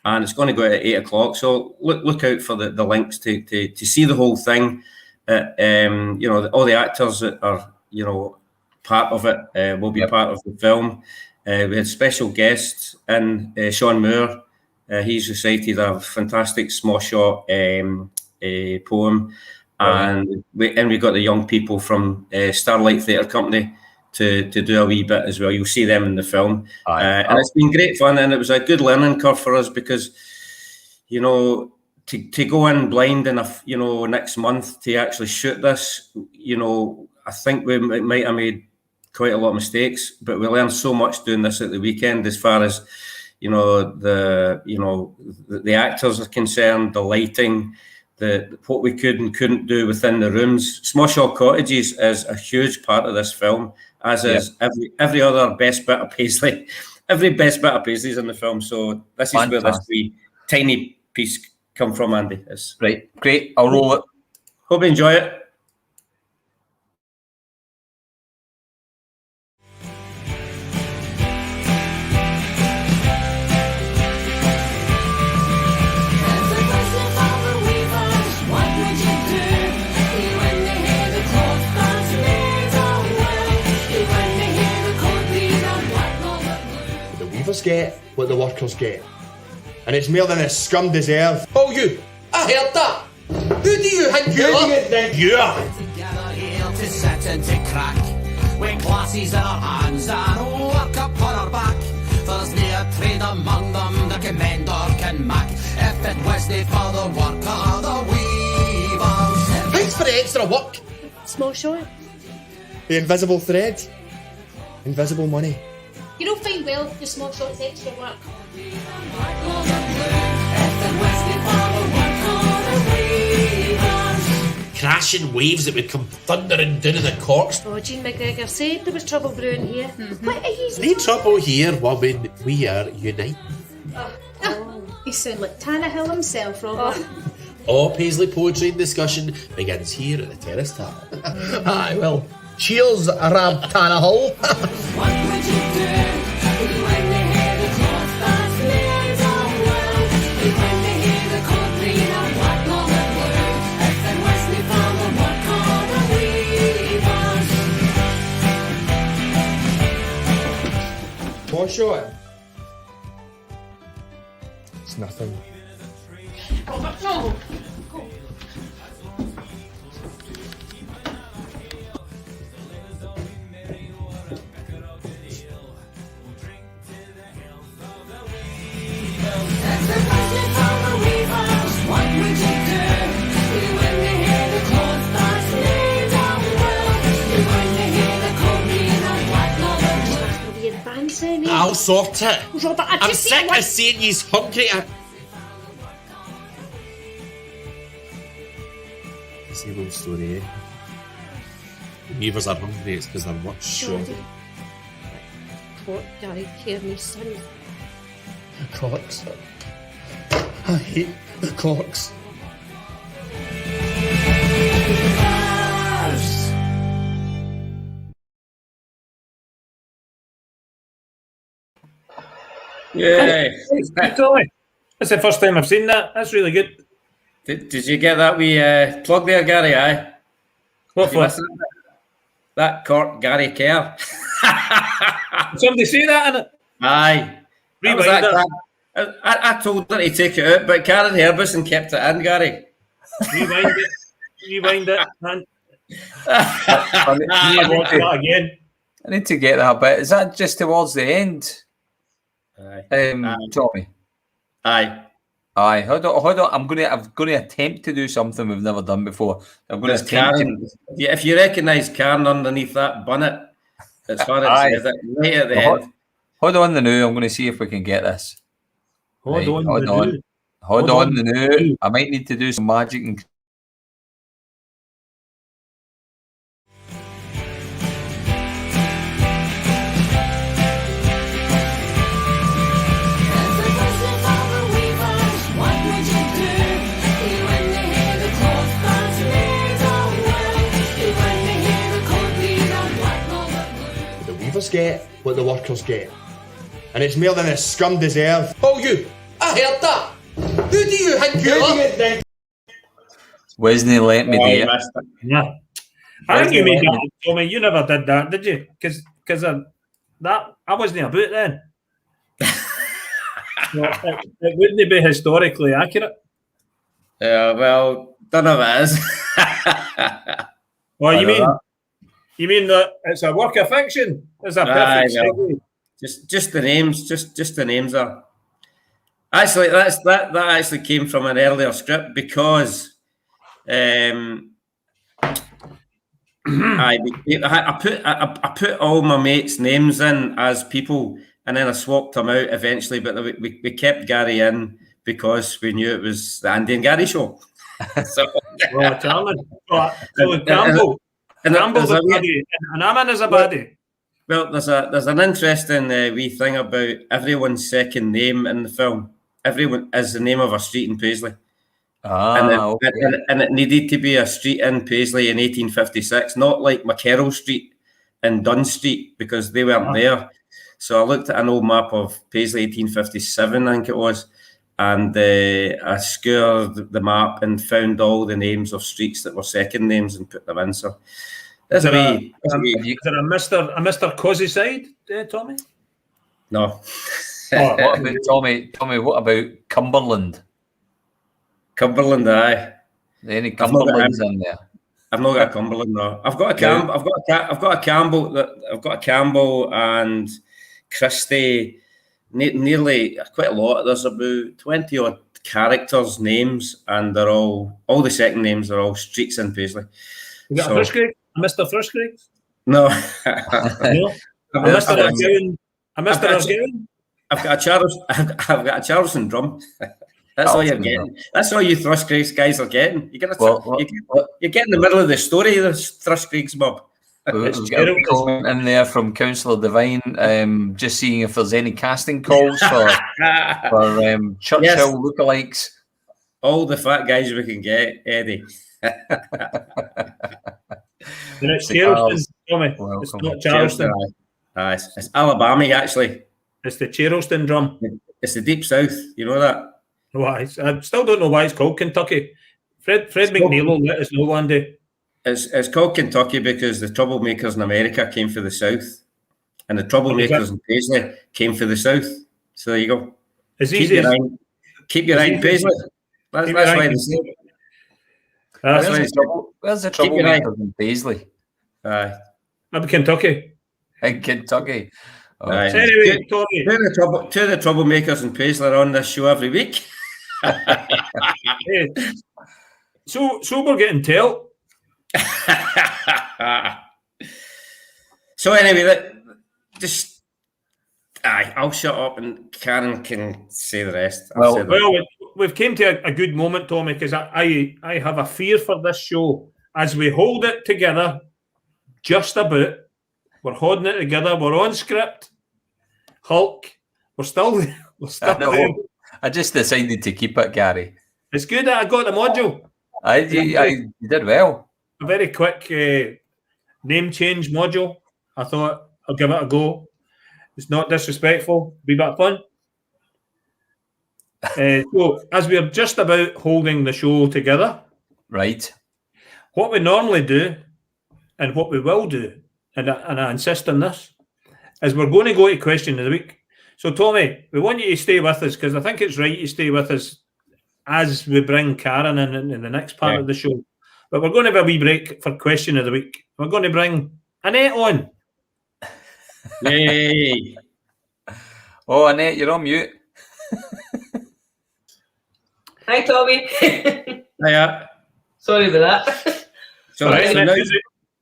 Speaker 5: and it's going to go out at 8 o'clock. So look out for the links to see the whole thing. All the actors that are part of it will be part of the film. We had special guests in Sean Moore. He's recited a fantastic Smoshaw poem, and we got the young people from Starlight Theatre Company to do a wee bit as well. You'll see them in the film, and it's been great fun, and it was a good learning curve for us because, to go in blind enough, next month to actually shoot this, I think we might have made quite a lot of mistakes, but we learned so much doing this at the weekend as far as the actors are concerned, the lighting, what we could and couldn't do within the rooms. Smoshaw Cottages is a huge part of this film, as is every other best bit of Paisley. Every best bit of Paisley is in the film. So this is where this wee tiny piece come from, Andy. It's
Speaker 1: right, great. I'll roll it.
Speaker 5: Hope you enjoy it.
Speaker 6: Get what the workers get, and it's more than a scum deserve. Oh, you! I heard that. Who do you think you are? You are. Together here to sit and to crack. When glasses in our hands and work upon our back. There's no trade among them that can mend or can mack. If it was the for the worker, the weavers. Thanks for the extra work.
Speaker 7: Smoshaw.
Speaker 6: The invisible thread. Invisible money.
Speaker 7: You don't find well your Smoshaw is extra work.
Speaker 8: Crashing waves that would come thundering down in the corks.
Speaker 7: Oh, Jean McGregor said there was trouble brewing here. Mm-hmm. What are you?
Speaker 8: No trouble here, woman. We are united.
Speaker 7: You sound like Tannehill himself, Robert.
Speaker 8: All Paisley poetry and discussion begins here at the Terrace Tavern.
Speaker 6: Aye, well, cheers, Rab Tannehill.
Speaker 9: What would you do when they hear the cloth that's made of wool? When they hear the cold green and black or the blue? If it was the farmer work or the weavers?
Speaker 6: More shot. It's nothing.
Speaker 7: Robert, no.
Speaker 8: I'll sort it.
Speaker 7: Robert,
Speaker 8: I'm sick of seeing you's hungry. It's the old story, eh? The weavers are hungry, it's because they're much stronger.
Speaker 7: What, Gary, care me, son.
Speaker 6: The cocks. I hate the cocks.
Speaker 5: Yeah.
Speaker 2: That's the first time I've seen that. That's really good.
Speaker 5: Did you get that wee plug there, Gary? Aye.
Speaker 2: What for?
Speaker 5: That Cork Gary Kerr.
Speaker 2: Somebody say that in it?
Speaker 5: Aye.
Speaker 2: Rewind it.
Speaker 5: I told her to take it out, but Karen Herbison kept it in, Gary.
Speaker 2: Rewind it. Rewind it. Man. I watch that again.
Speaker 1: I need to get that bit. Is that just towards the end?
Speaker 5: Aye.
Speaker 1: Tommy?
Speaker 5: Aye.
Speaker 1: Aye, hold on. I'm gonna attempt to do something we've never done before. I'm gonna
Speaker 5: There's
Speaker 1: attempt to.
Speaker 5: Karen. Yeah, if you recognise Karen underneath that bonnet, it's her.
Speaker 1: Aye.
Speaker 5: It's right at the
Speaker 1: Hold,
Speaker 5: end.
Speaker 1: hold on the new. I'm gonna see if we can get this.
Speaker 2: Hold
Speaker 1: Right,
Speaker 2: on.
Speaker 1: hold
Speaker 2: the
Speaker 1: on.
Speaker 2: new.
Speaker 1: Hold
Speaker 2: Hold
Speaker 1: on
Speaker 2: on.
Speaker 1: the new. I might need to do some magic and
Speaker 9: There's a question for the weavers, what would you do? When they hear the cloth that's made of wool, when they hear the cold beat of black velvet blue.
Speaker 6: The weavers get what the workers get. And it's more than a scum deserve. Oh, you! I heard that! Who do you think you are?
Speaker 1: Wesley let me do
Speaker 5: Aye,
Speaker 1: it.
Speaker 5: mister.
Speaker 2: Yeah. I think you made that up, Tommy. You never did that, did you? Because that I wasn't about then. No, it wouldn't be historically accurate.
Speaker 5: Yeah, well, don't know if it is.
Speaker 2: Well,
Speaker 5: I know
Speaker 2: you mean that it's a work of fiction? It's a
Speaker 5: Aye,
Speaker 2: perfect
Speaker 5: well.
Speaker 2: segue.
Speaker 5: Just the names, just the names are. Actually, that actually came from an earlier script because I put all my mates' names in as people, and then I swapped them out eventually. But we kept Gary in because we knew it was the Andy and Gary show. So,
Speaker 2: Well, Charlie. So Campbell.
Speaker 5: and
Speaker 2: Campbell's
Speaker 5: there's
Speaker 2: a
Speaker 5: a wee-
Speaker 2: baddie, and Aman is a baddie.
Speaker 5: Well, there's an interesting wee thing about everyone's second name in the film. Everyone is the name of a street in Paisley,
Speaker 1: Okay.
Speaker 5: and it needed to be a street in Paisley in 1856, not like McCarroll Street and Dunn Street because they weren't there. So I looked at an old map of Paisley 1857, I think it was, and I scoured the map and found all the names of streets that were second names and put them in. So there's a wee.
Speaker 2: Is there a Mr. Cozy side, Tommy?
Speaker 5: No.
Speaker 2: Oh,
Speaker 1: What about Tommy? What about Cumberland?
Speaker 5: Cumberland, aye.
Speaker 1: Any
Speaker 5: I've not got
Speaker 1: Cumberlands in there?
Speaker 5: I've not got a Cumberland, no. I've got a Campbell. I've got a Campbell. I've got a Campbell and Christie. Nearly quite a lot. There's about 20 odd characters' names, and they're all the second names are all streets in Paisley.
Speaker 2: You got a Thrushcraig? A Mr. Thrushcraig?
Speaker 5: No.
Speaker 2: No? A Mr. Argyle? A Mr. Argyle?
Speaker 5: I've got a Charles. I've got a Charleston drum. That's all you're getting. That's all you Thrushcraigs guys are getting. You're getting the middle of the story. The Thrushcraigs, Bob.
Speaker 1: We've got a comment in there from Councillor Devine, just seeing if there's any casting calls for Churchill lookalikes.
Speaker 5: All the fat guys we can get, Eddie.
Speaker 2: It's Charleston, Tommy. It's not Charleston.
Speaker 5: It's Alabama, actually.
Speaker 2: It's the Charleston drum.
Speaker 5: It's the Deep South. You know that?
Speaker 2: Why? I still don't know why it's called Kentucky. Fred McNeil will let us know one day.
Speaker 5: It's called Kentucky because the troublemakers in America came for the South, and the troublemakers in Paisley came for the South. So there you go. Keep your eye in Paisley. That's why they say.
Speaker 1: Where's the troublemakers in Paisley?
Speaker 5: Aye.
Speaker 2: I'm Kentucky.
Speaker 1: In Kentucky.
Speaker 2: So anyway, Tommy.
Speaker 5: Two of the troublemakers in Paisley are on this show every week.
Speaker 2: So we're getting tail.
Speaker 5: So anyway, I'll shut up and Karen can say the rest.
Speaker 2: We've came to a good moment, Tommy, because I have a fear for this show as we hold it together. Just about, we're holding it together. We're on script. Hulk, we're still there.
Speaker 1: I just decided to keep it, Gary.
Speaker 2: It's good that I got the module.
Speaker 1: You did well.
Speaker 2: A very quick name change module. I thought I'll give it a go. It's not disrespectful. Be back fun. So, as we're just about holding the show together,
Speaker 1: right?
Speaker 2: What we normally do, and what we will do, and I insist on this, is we're going to go to question of the week. So, Tommy, we want you to stay with us because I think it's right you stay with us as we bring Karen in the next part of the show. But we're going to have a wee break for question of the week. We're going to bring Annette on.
Speaker 5: Yay!
Speaker 1: Oh, Annette, you're on mute.
Speaker 10: Hi, Tommy.
Speaker 5: Yeah.
Speaker 10: Sorry about that.
Speaker 5: So,
Speaker 2: Right,
Speaker 5: so
Speaker 2: and
Speaker 5: now,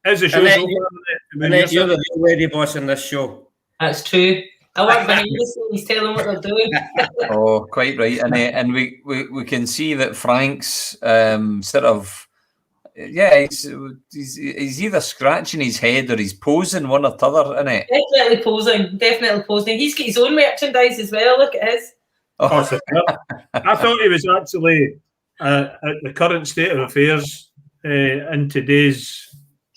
Speaker 2: how's the
Speaker 5: and
Speaker 2: show
Speaker 5: then
Speaker 2: so
Speaker 5: you-
Speaker 2: far?
Speaker 5: and then you're the real lady boss in this show.
Speaker 10: That's true. I work behind the scenes, tell them what they're doing.
Speaker 1: Oh, quite right. And we can see that Frank's sort of, yeah, he's either scratching his head or he's posing, one or t'other, isn't it?
Speaker 10: Definitely posing. Definitely posing. He's got his own merchandise as well. Look at his.
Speaker 2: Oh, superb. I thought he was actually at the current state of affairs in today's.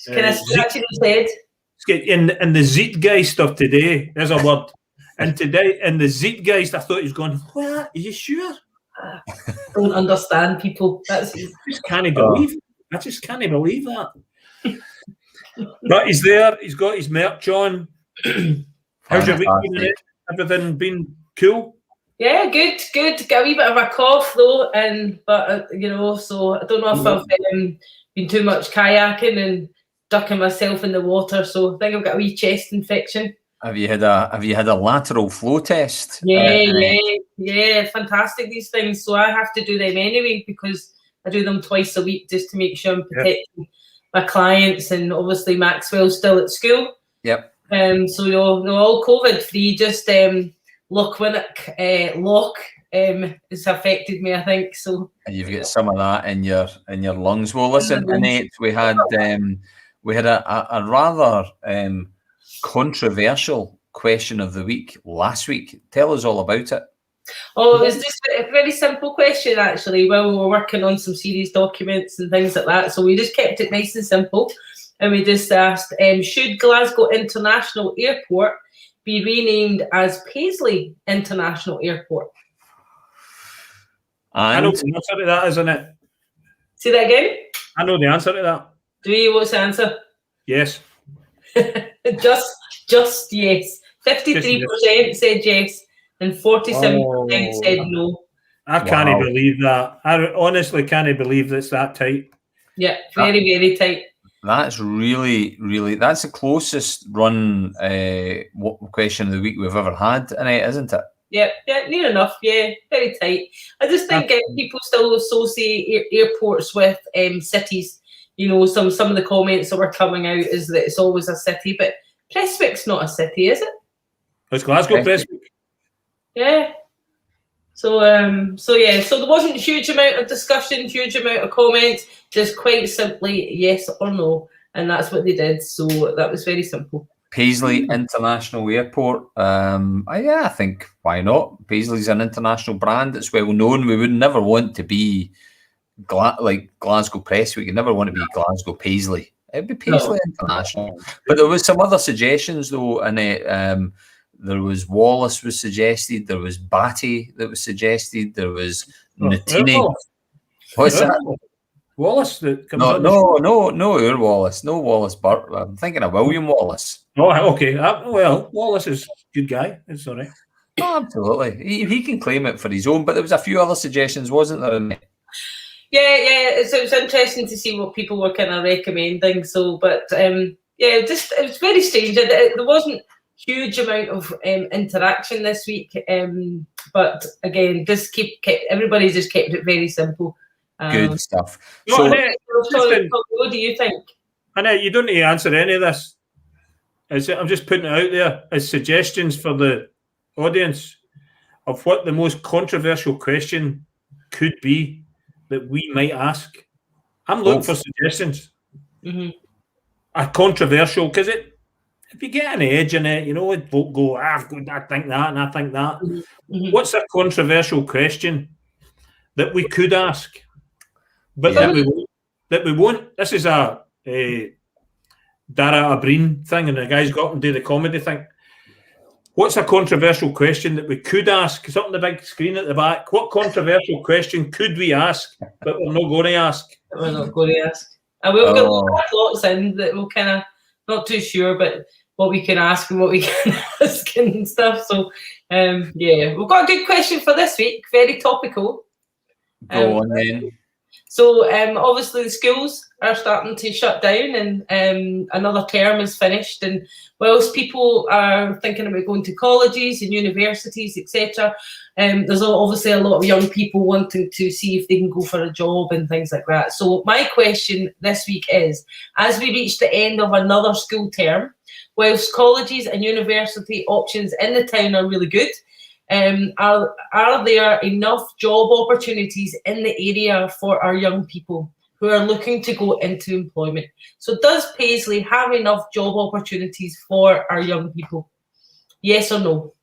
Speaker 10: Kind of scratching his head.
Speaker 2: In the Zeitgeist of today, there's a word. And today, in the Zeitgeist, I thought he was going, what? Are you sure?
Speaker 10: Don't understand people. That's
Speaker 2: I just can't believe I just can't believe that. But he's there. He's got his merch on. How's your week been?
Speaker 1: Fantastic.
Speaker 2: Everything been cool?
Speaker 10: yeah, good. Got a wee bit of a cough though, but you know, so I don't know if I've been too much kayaking and ducking myself in the water. So I think I've got a wee chest infection.
Speaker 1: Have you had a lateral flow test?
Speaker 10: Yeah, fantastic these things. So I have to do them anyway because I do them twice a week just to make sure I'm protecting my clients, and obviously Maxwell's still at school.
Speaker 1: Yep.
Speaker 10: So no, all COVID free. Just lock has affected me, I think. So
Speaker 1: And you've got some of that in your lungs. Well, listen, Annette, we had a rather controversial question of the week last week. Tell us all about it.
Speaker 10: Oh, it was just a very simple question, actually. Well, we were working on some serious documents and things like that, so we just kept it nice and simple. And we just asked, should Glasgow International Airport be renamed as Paisley International Airport?
Speaker 2: I know
Speaker 1: And
Speaker 2: the answer to that, isn't it?
Speaker 10: Say that again?
Speaker 2: I know the answer to that.
Speaker 10: Do you? What's the answer?
Speaker 2: Yes.
Speaker 10: Just yes. 53% said yes, and 47% said no.
Speaker 2: I can't
Speaker 1: Wow.
Speaker 2: believe that. I honestly can't believe it's that tight.
Speaker 10: Yeah, very tight.
Speaker 1: that's really, that's the closest run question of the week we've ever had, Annette, isn't it?
Speaker 10: Yeah, near enough. Yeah, very tight. I just think people still associate airports with cities. You know, some of the comments that were coming out is that it's always a city, but Prestwick's not a city, is it?
Speaker 2: It's Glasgow Prestwick.
Speaker 10: Yeah. So there wasn't a huge amount of discussion, huge amount of comments, just quite simply yes or no, and that's what they did. So that was very simple.
Speaker 1: Paisley International Airport. I think why not? Paisley's an international brand. It's well known. We would never want to be like Glasgow Prestwick. You'd never want to be Glasgow Paisley. It'd be Paisley International. But there was some other suggestions though, and there was Wallace was suggested. There was Batty that was suggested. There was Natini. What's that?
Speaker 2: Wallace that comes
Speaker 1: No, Ur Wallace. No Wallace Burt. I'm thinking of William Wallace.
Speaker 2: Oh, okay. Well, Wallace is a good guy. It's all right.
Speaker 1: Oh, absolutely. He can claim it for his own, but there was a few other suggestions, wasn't there?
Speaker 10: Yeah. So it was interesting to see what people were kind of recommending. So, but it was very strange. There wasn't huge amount of interaction this week, but again, everybody just kept it very simple.
Speaker 1: Good stuff.
Speaker 2: No,
Speaker 10: Annette, what do you think?
Speaker 2: Annette, you don't need to answer any of this. I'm just putting it out there as suggestions for the audience of what the most controversial question could be that we might ask. I'm looking for suggestions.
Speaker 10: Mm-hmm.
Speaker 2: A controversial, because if you get an edge in it, you know, folk go, I think that and I think that.
Speaker 10: Mm-hmm.
Speaker 2: What's a controversial question that we could ask, but that we won't? This is a Dara Abreen thing, and the guy's got him do the comedy thing. What's a controversial question that we could ask? It's up on the big screen at the back. What controversial question could we ask, but we're not going to ask?
Speaker 10: We're not going to ask. And we've got lots in that we're kind of not too sure, but what we can ask and what we can ask and stuff. So, we've got a good question for this week. Very topical.
Speaker 1: Go on then.
Speaker 10: So, obviously, the schools are starting to shut down, and another term is finished. And whilst people are thinking about going to colleges and universities, etc., there's obviously a lot of young people wanting to see if they can go for a job and things like that. So my question this week is, as we reach the end of another school term, whilst colleges and university options in the town are really good, are there enough job opportunities in the area for our young people who are looking to go into employment? So does Paisley have enough job opportunities for our young people? Yes or no?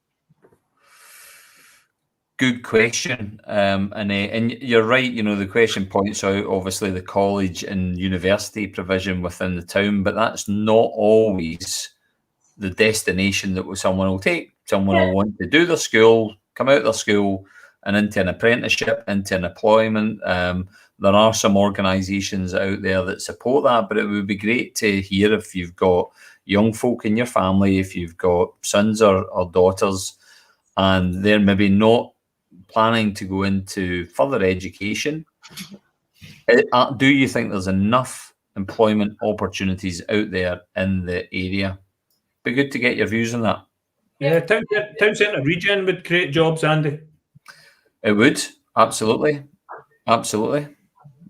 Speaker 1: Good question. And you're right, the question points out obviously the college and university provision within the town, but that's not always the destination that someone will take. Someone will want to do their school, come out of their school and into an apprenticeship, into an employment. There are some organisations out there that support that, but it would be great to hear if you've got young folk in your family, if you've got sons or daughters, and they're maybe not planning to go into further education. Do you think there's enough employment opportunities out there in the area? Be good to get your views on that.
Speaker 2: Yeah, town centre regen would create jobs, Andy.
Speaker 1: It would, absolutely. Absolutely.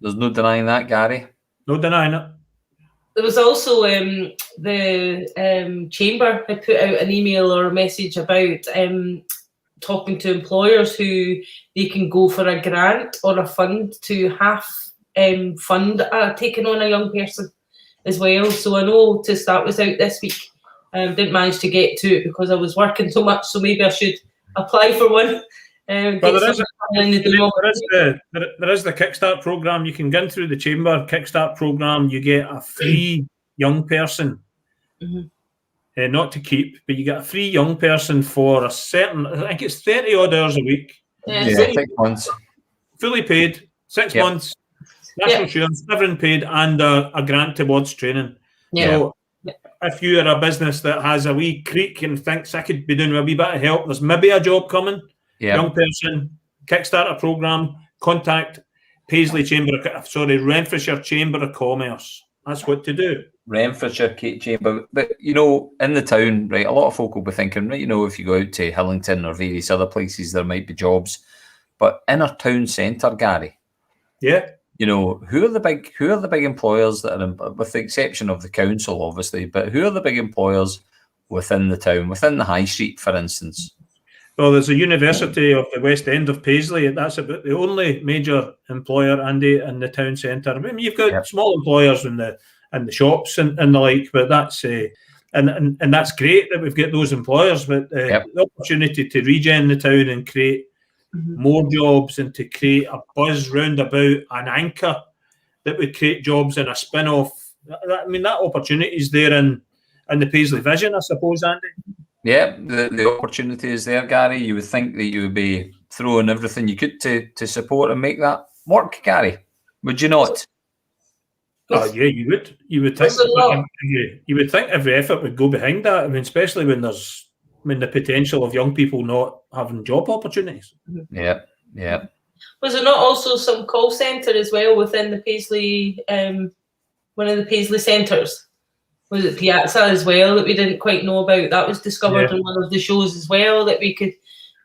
Speaker 1: There's no denying that, Gary.
Speaker 2: No denying it.
Speaker 10: There was also the Chamber had put out an email or a message about talking to employers who they can go for a grant or a fund to half fund taking on a young person as well. So I know to start was out this week. Didn't manage to get to it because I was working so much, so maybe I should apply for one.
Speaker 2: Well, there is the Kickstart programme. You can go in through the Chamber Kickstart programme. You get a free young person, not to keep, but you get a free young person for a certain, I think it's 30 odd hours a week.
Speaker 1: Yeah, 6 months.
Speaker 2: Fully paid, 6 months, national insurance, everything paid, and a grant towards training. So if you are a business that has a wee creak and thinks I could be doing a wee bit of help, there's maybe a job coming. Young person, Kickstarter programme, contact Paisley Renfrewshire Chamber of Commerce. That's what to do.
Speaker 1: Renfrewshire Chamber. But, in the town, right, a lot of folk will be thinking, right, if you go out to Hillington or various other places, there might be jobs. But in our town centre, Gary, who are the big employers that are, with the exception of the council, obviously, but who are the big employers within the town, within the high street, for instance?
Speaker 2: Well, there's a University of the West End of Paisley. That's about the only major employer, Andy, in the town centre. I mean, you've got small employers in the shops and the like, but that's and that's great that we've got those employers. But the opportunity to regen the town and create more jobs and to create a buzz round about an anchor that would create jobs in a spin-off. I mean, that opportunity is there in the Paisley vision, I suppose, Andy.
Speaker 1: Yeah, the opportunity is there, Gary. You would think that you would be throwing everything you could to support and make that work, Gary. Would you not?
Speaker 2: Oh yeah, you would. You would think. You would think every effort would go behind that. I mean, especially when there's the potential of young people not having job opportunities.
Speaker 1: Yeah.
Speaker 10: Was there not also some call centre as well within the Paisley, one of the Paisley centres? Was it Piazza as well that we didn't quite know about? That was discovered in one of the shows as well that we could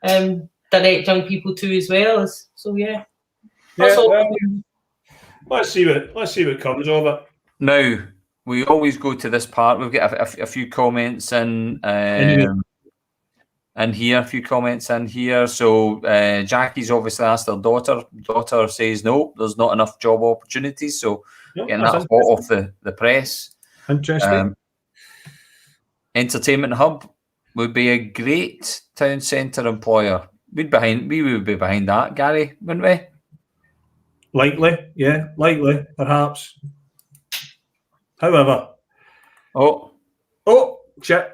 Speaker 10: direct young people to as well. So
Speaker 2: let's see what comes of it.
Speaker 1: Now we always go to this part. We've got a few comments in here. A few comments in here. So Jackie's obviously asked her daughter. Daughter says no, there's not enough job opportunities. So getting that hot off the press.
Speaker 2: Interesting.
Speaker 1: Entertainment Hub would be a great town centre employer. We would be behind that, Gary, wouldn't we?
Speaker 2: Likely, perhaps. However, shit.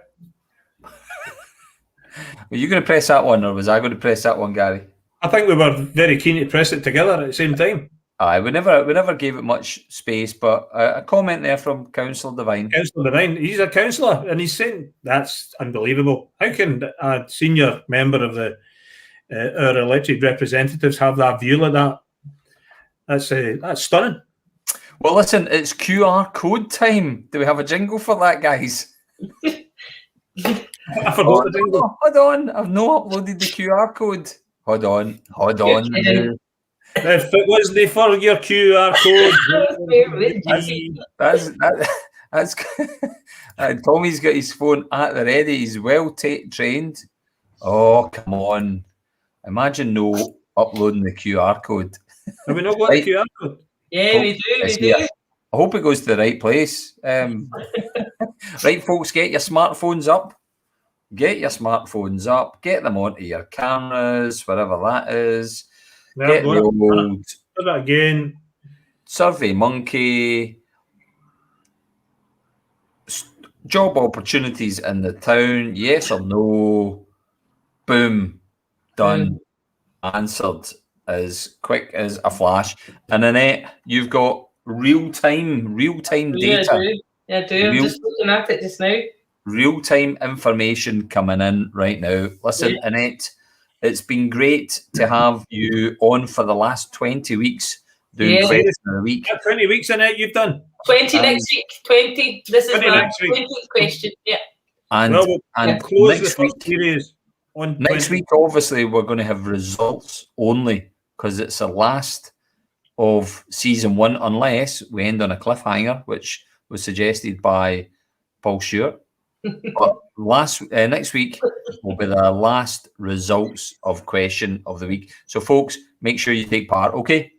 Speaker 1: Were you going to press that one, or was I going to press that one, Gary?
Speaker 2: I think we were very keen to press it together at the same time.
Speaker 1: We never gave it much space, but a comment there from Councillor Devine.
Speaker 2: Councillor Devine, he's a councillor, and he's saying that's unbelievable. How can a senior member of our elected representatives have that view like that? That's stunning.
Speaker 1: Well, listen, it's QR code time. Do we have a jingle for that, guys?
Speaker 2: I forgot the jingle.
Speaker 1: Hold on. I've not uploaded the QR code. Hold on.
Speaker 10: kidding.
Speaker 2: If it wasn't for your QR code,
Speaker 1: that's Tommy's got his phone at the ready. He's well trained. Oh, come on. Imagine no uploading the QR code.
Speaker 2: have we not got the QR code?
Speaker 10: Yeah, we do. We do.
Speaker 1: I hope it goes to the right place. Right, folks, get your smartphones up. Get them onto your cameras, wherever that is. Get the old
Speaker 2: that again.
Speaker 1: Survey Monkey. Job opportunities in the town, yes or no? Boom. Done. Answered as quick as a flash. And Annette, you've got real-time data.
Speaker 10: Yeah, I do. I'm just looking at it just now.
Speaker 1: Real-time information coming in right now. Listen, Annette, it's been great to have you on for the last 20 weeks doing questions in a week.
Speaker 2: 20 weeks, Annette, you've done.
Speaker 10: 20 next week. 20. This is my 20th question. Yeah.
Speaker 1: And
Speaker 2: close the first series on
Speaker 1: next
Speaker 2: 20.
Speaker 1: week, obviously, we're going to have results only because it's the last of season 1, unless we end on a cliffhanger, which was suggested by Paul Stewart. But next week will be the last results of question of the week. So, folks, make sure you take part. Okay.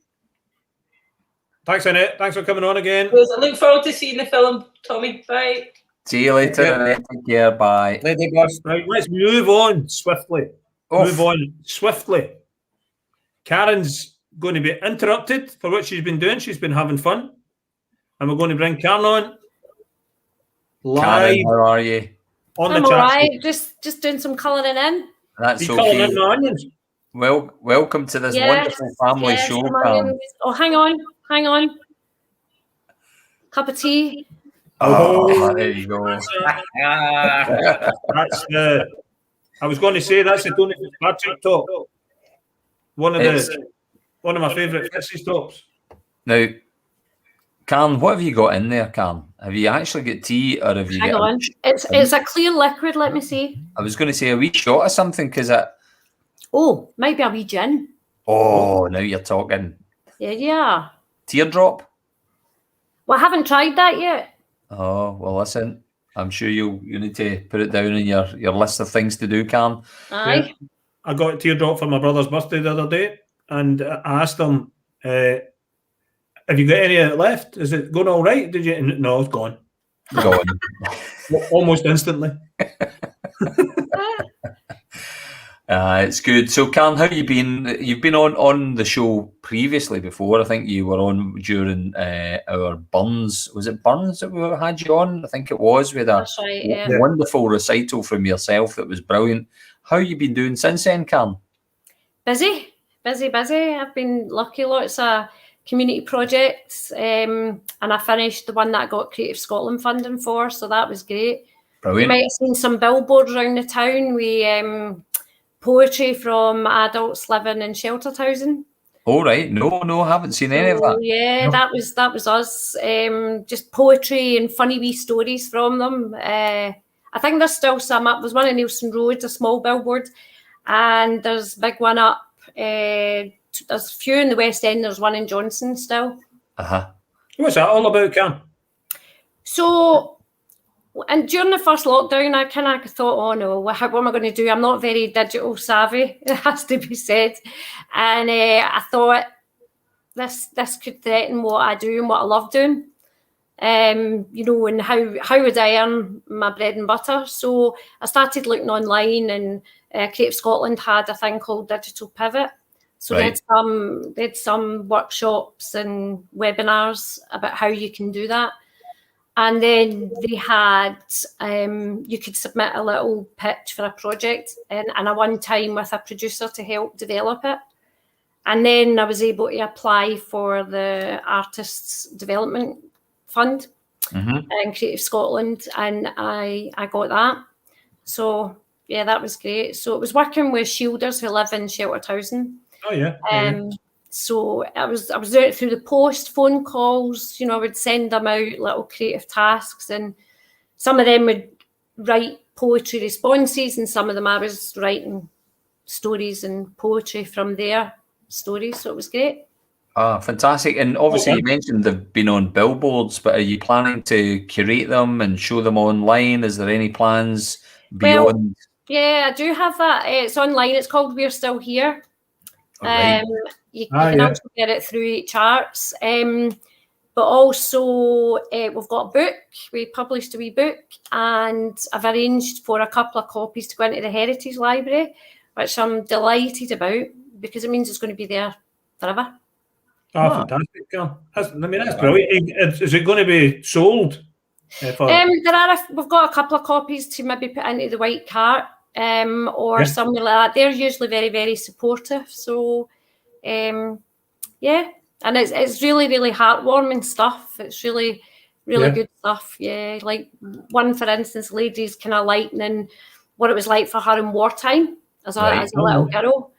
Speaker 2: Thanks, Annette. Thanks for coming on again.
Speaker 10: I look forward to seeing the film, Tommy. Bye.
Speaker 1: See you later. Annette. Take care. Bye.
Speaker 2: Right, let's move on swiftly. Karen's going to be interrupted for what she's been doing. She's been having fun. And we're going to bring Karen on live.
Speaker 1: Karen, how are you?
Speaker 2: On
Speaker 11: I'm
Speaker 2: the chat.
Speaker 11: all right. Just doing some colouring in.
Speaker 1: That's
Speaker 2: You colouring
Speaker 1: okay.
Speaker 2: in the onions?
Speaker 1: Well, welcome to this wonderful family show,
Speaker 11: some
Speaker 1: Karen.
Speaker 11: onions. Oh, hang on. Cup of tea.
Speaker 1: Oh, there you go.
Speaker 2: That's I was going to say that's the Tony Fitzpatrick top. One of my favourite Fitz's tops.
Speaker 1: Now, Karen, what have you got in there, Karen? Have you actually got tea, or have you
Speaker 11: Hang
Speaker 1: got?
Speaker 11: on. It's a clear liquid. Let me see.
Speaker 1: I was going to say a wee shot of something because
Speaker 11: Oh, maybe a wee gin.
Speaker 1: Oh, now you're talking.
Speaker 11: Yeah.
Speaker 1: Teardrop.
Speaker 11: Well, I haven't tried that yet.
Speaker 1: Oh well, listen. I'm sure you need to put it down in your list of things to do, Karen.
Speaker 11: Aye.
Speaker 2: Yeah. I got a teardrop for my brother's birthday the other day, and I asked him, "Have you got any of it left? Is it going all right?" Did you? No, it's gone.
Speaker 1: Gone.
Speaker 2: Almost instantly.
Speaker 1: It's good. So, Karen, how you been? You've been on the show previously before. I think you were on during our Burns. Was it Burns that we had you on? I think it was. We had
Speaker 11: That's right, yeah.
Speaker 1: wonderful recital from yourself that was brilliant. How you been doing since then, Karen?
Speaker 11: Busy. I've been lucky, lots of community projects, and I finished the one that I got Creative Scotland funding for, so that was great.
Speaker 1: Brilliant.
Speaker 11: You might have seen some billboards around the town. We poetry from adults living in sheltered housing.
Speaker 1: Oh right, no, I haven't seen any of that.
Speaker 11: Yeah,
Speaker 1: No.
Speaker 11: that was us. Just poetry and funny wee stories from them. I think there's still some up. There's one in Nielsen Road, a small billboard, and there's a big one up. There's a few in the West End. There's one in Johnson still.
Speaker 2: What's that all about, Cam?
Speaker 11: So, and during the first lockdown, I kind of thought, oh no, what am I going to do? I'm not very digital savvy, it has to be said. And I thought this could threaten what I do and what I love doing. And how would I earn my bread and butter? So I started looking online, and Creative Scotland had a thing called Digital Pivot. So
Speaker 1: Right.
Speaker 11: they had some workshops and webinars about how you can do that. And then they had, you could submit a little pitch for a project, and I won time with a producer to help develop it. And then I was able to apply for the Artists Development Fund in Creative Scotland, and I got that. So yeah, that was great. So it was working with shielders who live in sheltered housing.
Speaker 2: Oh yeah.
Speaker 11: So I was doing it through the post, phone calls. I would send them out little creative tasks, and some of them would write poetry responses, and some of them I was writing stories and poetry from their stories. So it was great.
Speaker 1: Fantastic. And obviously you mentioned they've been on billboards, but are you planning to curate them and show them online? Is there any plans beyond?
Speaker 11: Well, yeah, I do have that. It's online. It's called We're Still Here.
Speaker 1: Right.
Speaker 11: You can also get it through charts. But also we've got a book. We published a wee book, and I've arranged for a couple of copies to go into the Heritage Library, which I'm delighted about because it means it's going to be there forever.
Speaker 2: Fantastic, Carl. That's brilliant. Is it going to be sold?
Speaker 11: We've got a couple of copies to maybe put into the white cart or somewhere like that. They're usually very, very supportive. So, yeah. And it's really, really heartwarming stuff. It's really, really good stuff. Yeah. Like one, for instance, ladies kind of lightening what it was like for her in wartime as a little girl,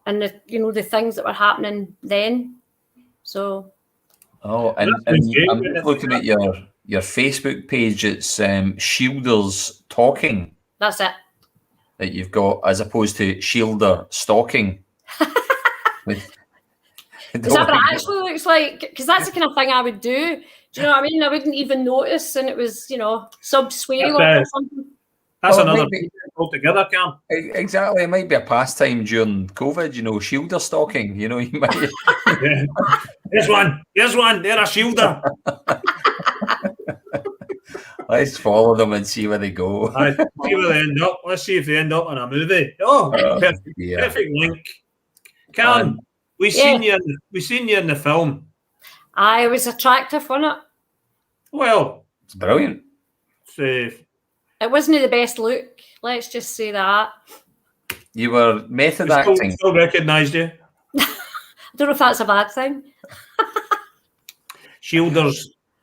Speaker 11: and the things that were happening then. So.
Speaker 1: And I'm looking at your Facebook page. It's Shielders Talking.
Speaker 11: That's it.
Speaker 1: That you've got, as opposed to Shielder Stalking.
Speaker 11: Is that what it actually looks like? Because that's the kind of thing I would do. Do you know what I mean? I wouldn't even notice, and it was, sub-swearing or something.
Speaker 2: That's another altogether, Cam.
Speaker 1: Exactly. It might be a pastime during COVID, shielder stalking. You might.
Speaker 2: Here's one. They're a shielder.
Speaker 1: Let's follow them and see where they go.
Speaker 2: See where they end up. Let's see if they end up in a movie. Perfect link. Cam, we seen you in the film.
Speaker 11: I was attractive, wasn't it?
Speaker 2: Well,
Speaker 1: it's brilliant.
Speaker 11: It wasn't the best look. Let's just say that.
Speaker 1: You were method acting.
Speaker 2: Still recognised you.
Speaker 11: I don't know if that's a bad thing.
Speaker 2: Shielders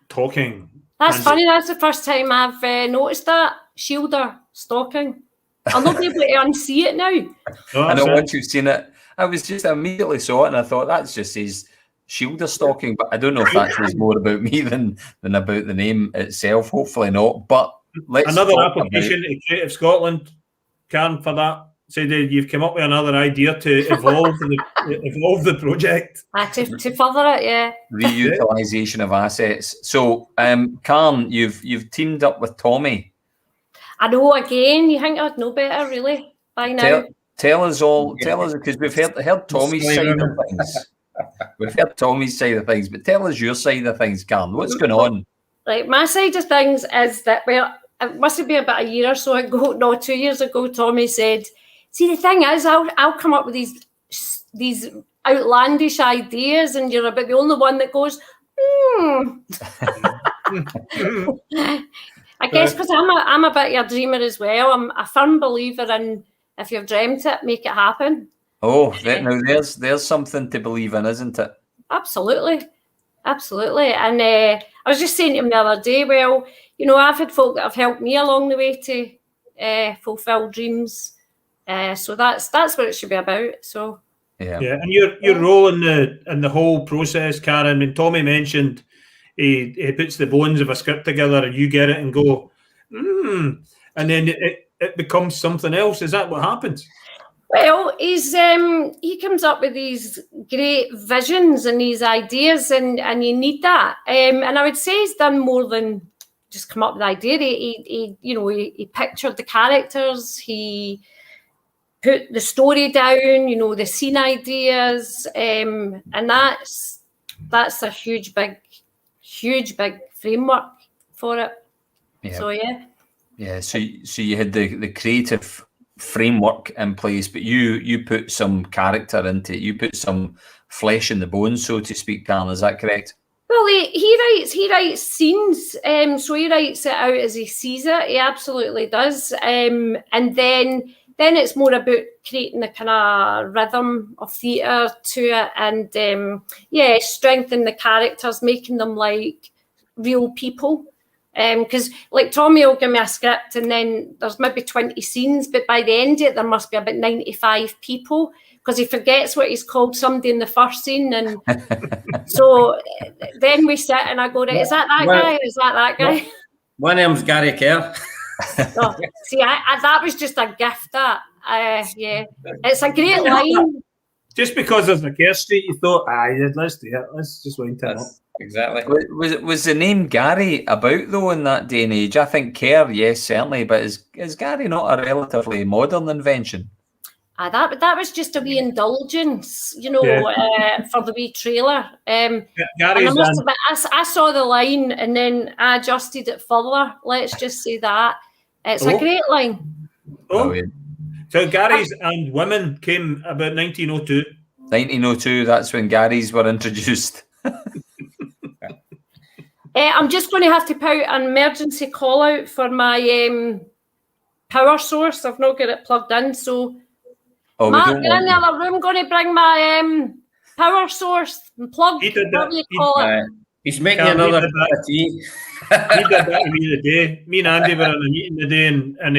Speaker 2: Talking.
Speaker 11: That's funny. That's the first time I've noticed that. Shielder Stalking. I'll not be able to unsee it now.
Speaker 1: I know once you've seen it, I immediately saw it and I thought that just says Shielder Stalking, but I don't know if that says more about me than about the name itself. Hopefully not. But
Speaker 2: another application to Creative Scotland, Karen, for that. So you've come up with another idea to evolve the project.
Speaker 11: To further it, yeah.
Speaker 1: Reutilisation of assets. So, Karen, you've teamed up with Tommy.
Speaker 11: I know. Again, you think I'd know better, really, by now.
Speaker 1: Tell us because we've heard Tommy's side of things. We've heard Tommy's side of things, but tell us your side of things, Karen. What's going on?
Speaker 11: Right, my side of things is that, well, it must have been about a year or so ago, 2 years ago, Tommy said, see, the thing is, I'll come up with these outlandish ideas, and you're about the only one that goes, I guess because I'm a bit of a dreamer as well. I'm a firm believer in, if you've dreamt it, make it happen.
Speaker 1: Oh, now there's something to believe in, isn't it?
Speaker 11: Absolutely. And I was just saying to him the other day, well, I've had folk that have helped me along the way to fulfill dreams. So that's what it should be about. So
Speaker 2: yeah, and your role in the whole process, Karen. I mean, Tommy mentioned he puts the bones of a script together, and you get it and go, and then it becomes something else. Is that what happens?
Speaker 11: Well, he comes up with these great visions and these ideas, and you need that. And I would say he's done more than just come up with the idea. He pictured the characters. He put the story down. The scene ideas, and that's a huge big framework for it.
Speaker 1: Yeah.
Speaker 11: So
Speaker 1: yeah. So you had the creative framework in place, but you put some character into it. You put some flesh in the bones, so to speak, Karen. Is that correct?
Speaker 11: Well, he writes scenes, so he writes it out as he sees it. He absolutely does, and then it's more about creating a kind of rhythm of theatre to it, and strengthening the characters, making them like real people. Because like Tommy will give me a script and then there's maybe 20 scenes, but by the end of it there must be about 95 people, because he forgets what he's called somebody in the first scene. And so then we sit and I go, right, is that guy? Is that guy?
Speaker 5: One of them's Gary Kerr.
Speaker 11: Oh, see, I that was just a gift. That yeah, it's a great line.
Speaker 2: Just because there's a Kerr Street, you thought, let's do it. Let's just wind him up.
Speaker 5: Exactly.
Speaker 1: Was the name Gary about though in that day and age? I think Kerr, yes, certainly, but is Gary not a relatively modern invention?
Speaker 11: That was just a wee indulgence, for the wee trailer. And I must admit, I saw the line and then I adjusted it further. Let's just say that. It's a great line.
Speaker 2: Oh, so Gary's and women came about 1902.
Speaker 1: 1902, that's when Gary's were introduced.
Speaker 11: I'm just going to have to put out an emergency call out for my power source. I've not got it plugged in, so Mark, you're in the other room going to bring my power source and plug.
Speaker 2: He did that.
Speaker 5: He's making another cup of tea.
Speaker 2: He did that to me the day. Me and Andy were in a meeting today, and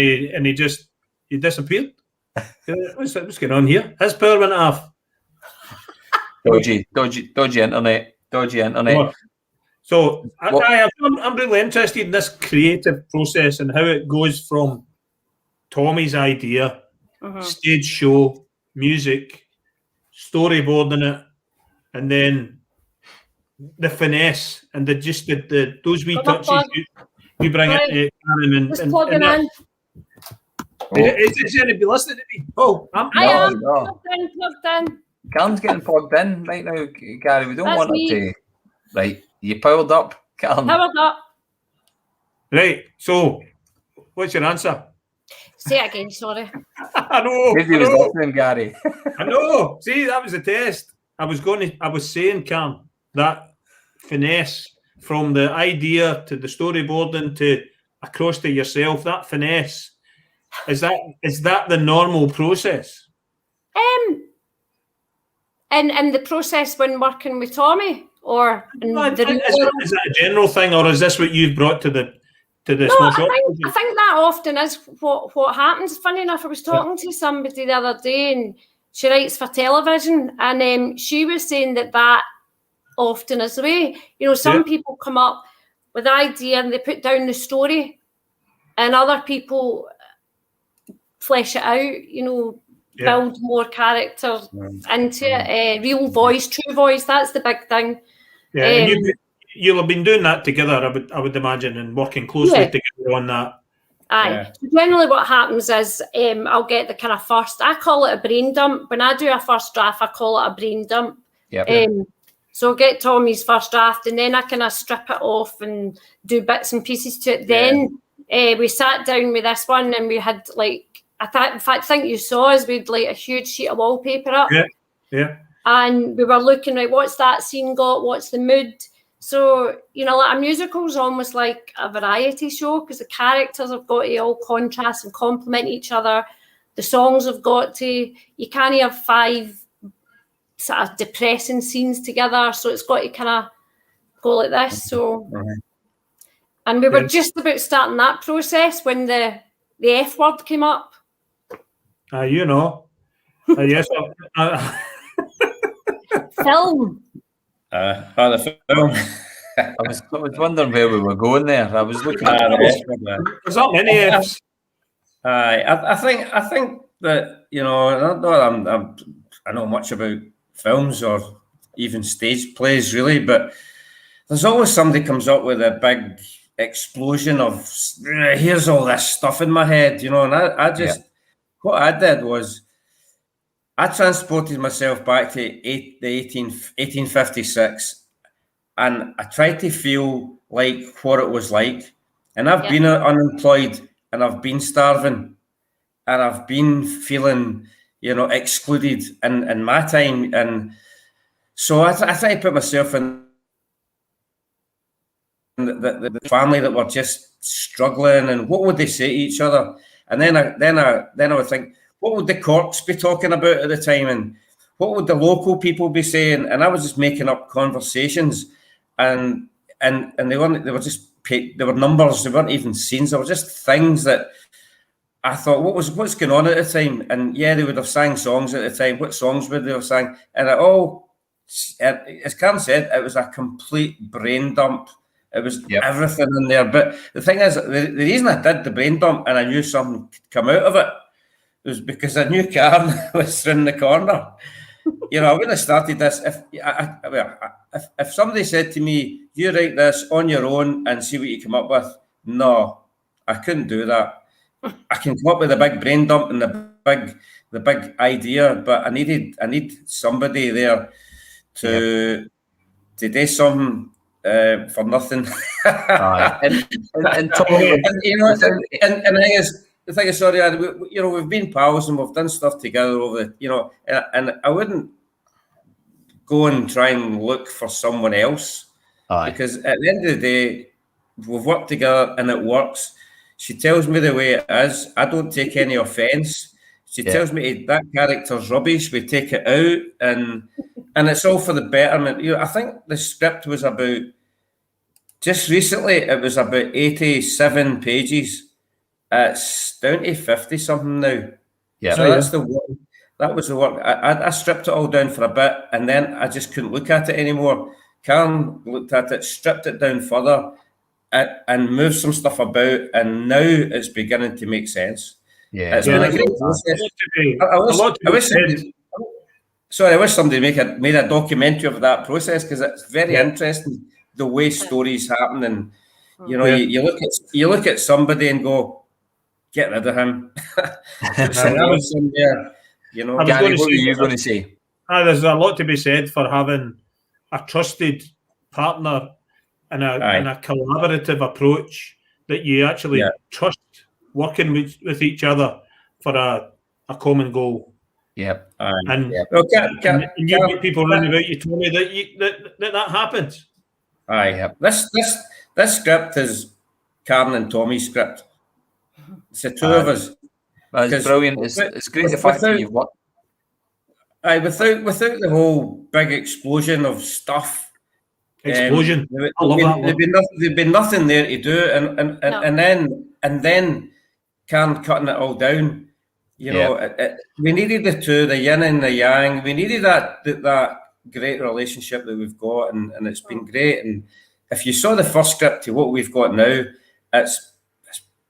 Speaker 2: he disappeared. What's going on here? His power went off.
Speaker 1: Dodgy internet.
Speaker 2: Oh. So I'm really interested in this creative process and how it goes from Tommy's idea, stage show, music, storyboarding it, and then the finesse and those wee touches you bring it, Karen, and is anybody listening to me? Oh,
Speaker 11: I am plugged in.
Speaker 1: Karen's getting plugged in right now, Gary. We don't want her to. Right, you powered up, Karen.
Speaker 11: Powered up.
Speaker 2: Right, so what's your answer?
Speaker 11: Say it again, sorry.
Speaker 2: I know.
Speaker 1: Maybe he was listening, Gary.
Speaker 2: I know. See, that was a test. I was saying, Karen, that finesse from the idea to the storyboarding to across to yourself, that finesse, is that the normal process?
Speaker 11: And the process when working with Tommy, or
Speaker 2: is that a general thing, or is this what you've brought to the small shop?
Speaker 11: I think that often is what happens. Funny enough, I was talking to somebody the other day, and she writes for television, and she was saying that often is the way. Some people come up with the idea and they put down the story, and other people flesh it out. Build more characters into it. Real voice, true voice. That's the big thing.
Speaker 2: Yeah, and you'll have been doing that together, I would imagine, and working closely together on that.
Speaker 11: Aye. Yeah. So generally what happens is I'll get the kind of first, I call it a brain dump. When I do a first draft, I call it a brain dump.
Speaker 1: Yep.
Speaker 11: So I'll get Tommy's first draft, and then I kind of strip it off and do bits and pieces to it. Then we sat down with this one, and we had I think you saw us, we had a huge sheet of wallpaper up.
Speaker 2: Yeah.
Speaker 11: And we were looking at what's that scene got, what's the mood. So, a musical's almost like a variety show, because the characters have got to all contrast and complement each other. The songs have got to, you can't have 5 sort of depressing scenes together. So it's got to kind of go like this. So, and we were just about starting that process when the F word came up.
Speaker 2: Yes.
Speaker 11: Film.
Speaker 5: The film.
Speaker 1: I was wondering where we were going there. I was looking at
Speaker 2: there's not many Fs.
Speaker 5: I think that I know much about films or even stage plays really, but there's always somebody comes up with a big explosion of here's all this stuff in my head, and I just what I did was I transported myself back to 1856, and I tried to feel like what it was like. And I've been unemployed, and I've been starving, and I've been feeling, excluded in my time. And so I try to put myself in the family that were just struggling, and what would they say to each other? And then I would think, what would the Corks be talking about at the time, and what would the local people be saying? And I was just making up conversations, and they were numbers. They weren't even scenes. They were just things that I thought, what's going on at the time? And yeah, they would have sang songs at the time. What songs would they have sang? And it all, as Karen said, it was a complete brain dump. It was everything in there. But the thing is, the reason I did the brain dump and I knew something could come out of it was because I knew Karen was in the corner. You know, I wouldn't have started this if somebody said to me, "You write this on your own and see what you come up with." No, I couldn't do that. I can come up with a big brain dump and the big idea, but I need somebody there to do something for nothing. and you know, the thing is, sorry, you know, we've been pals and we've done stuff together over the, you know, and I wouldn't go and try and look for someone else because at the end of the day, we've worked together and it works. She tells me the way it is. I don't take any offence. She tells me that character's rubbish. We take it out, and it's all for the betterment. You know, I think the script was about just recently. It was about 87 pages. It's down to 50 something now. Yeah, so that's the work. That was the work. I stripped it all down for a bit, and then I just couldn't look at it anymore. Karen looked at it, stripped it down further, and moved some stuff about, and now it's beginning to make sense. Yeah, it's been a great process. I wish somebody made a documentary of that process because it's very interesting the way stories happen, and you know, you look at somebody and go, get rid of him. You know,
Speaker 1: Gary, what were you going to say?
Speaker 2: There's a lot to be said for having a trusted partner and a collaborative approach that you actually trust, working with each other for a common goal.
Speaker 1: Yep.
Speaker 2: And you get people around about you, Tony, that happens.
Speaker 5: Aye. This script is Karen and Tommy's script. It's the two of us.
Speaker 1: It's brilliant. It's great the fact that you've worked.
Speaker 5: Without the whole big explosion of stuff.
Speaker 2: Explosion.
Speaker 5: There'd be nothing there to do, and then Karen cutting it all down. You know, we needed the two, the yin and the yang. We needed that great relationship that we've got, and it's been great. And if you saw the first script to what we've got now, it's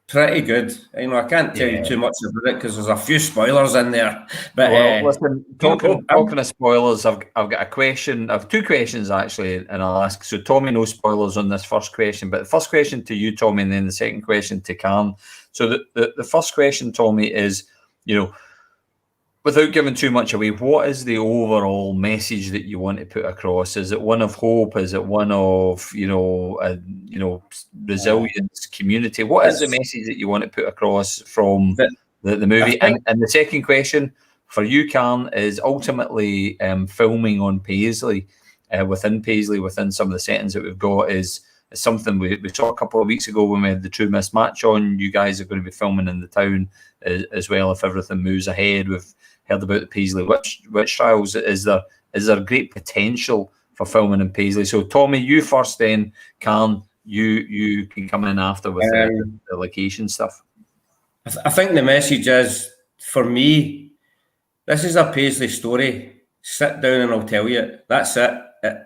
Speaker 5: pretty good. You know, I can't tell you too much about it because there's a few spoilers in there. But
Speaker 1: listen, talking of spoilers, I've got a question. I have two questions actually, and I'll ask. So, Tommy, no spoilers on this first question, but the first question to you, Tommy, and then the second question to Karen. So, the first question, Tommy, is, you know, without giving too much away, what is the overall message that you want to put across? Is it one of hope? Is it one of, resilience, community? What is the message that you want to put across from the movie? And the second question for you, Karen, is ultimately filming on Paisley, within some of the settings that we've got is something we saw a couple of weeks ago when we had the True Miss match on. You guys are going to be filming in the town as well if everything moves ahead. We've heard about the Paisley witch trials. Is there great potential for filming in Paisley? So, Tommy, you first, then Karen, you can come in after with the location stuff.
Speaker 5: I think the message is, for me, this is a Paisley story. Sit down and I'll tell you. That's it.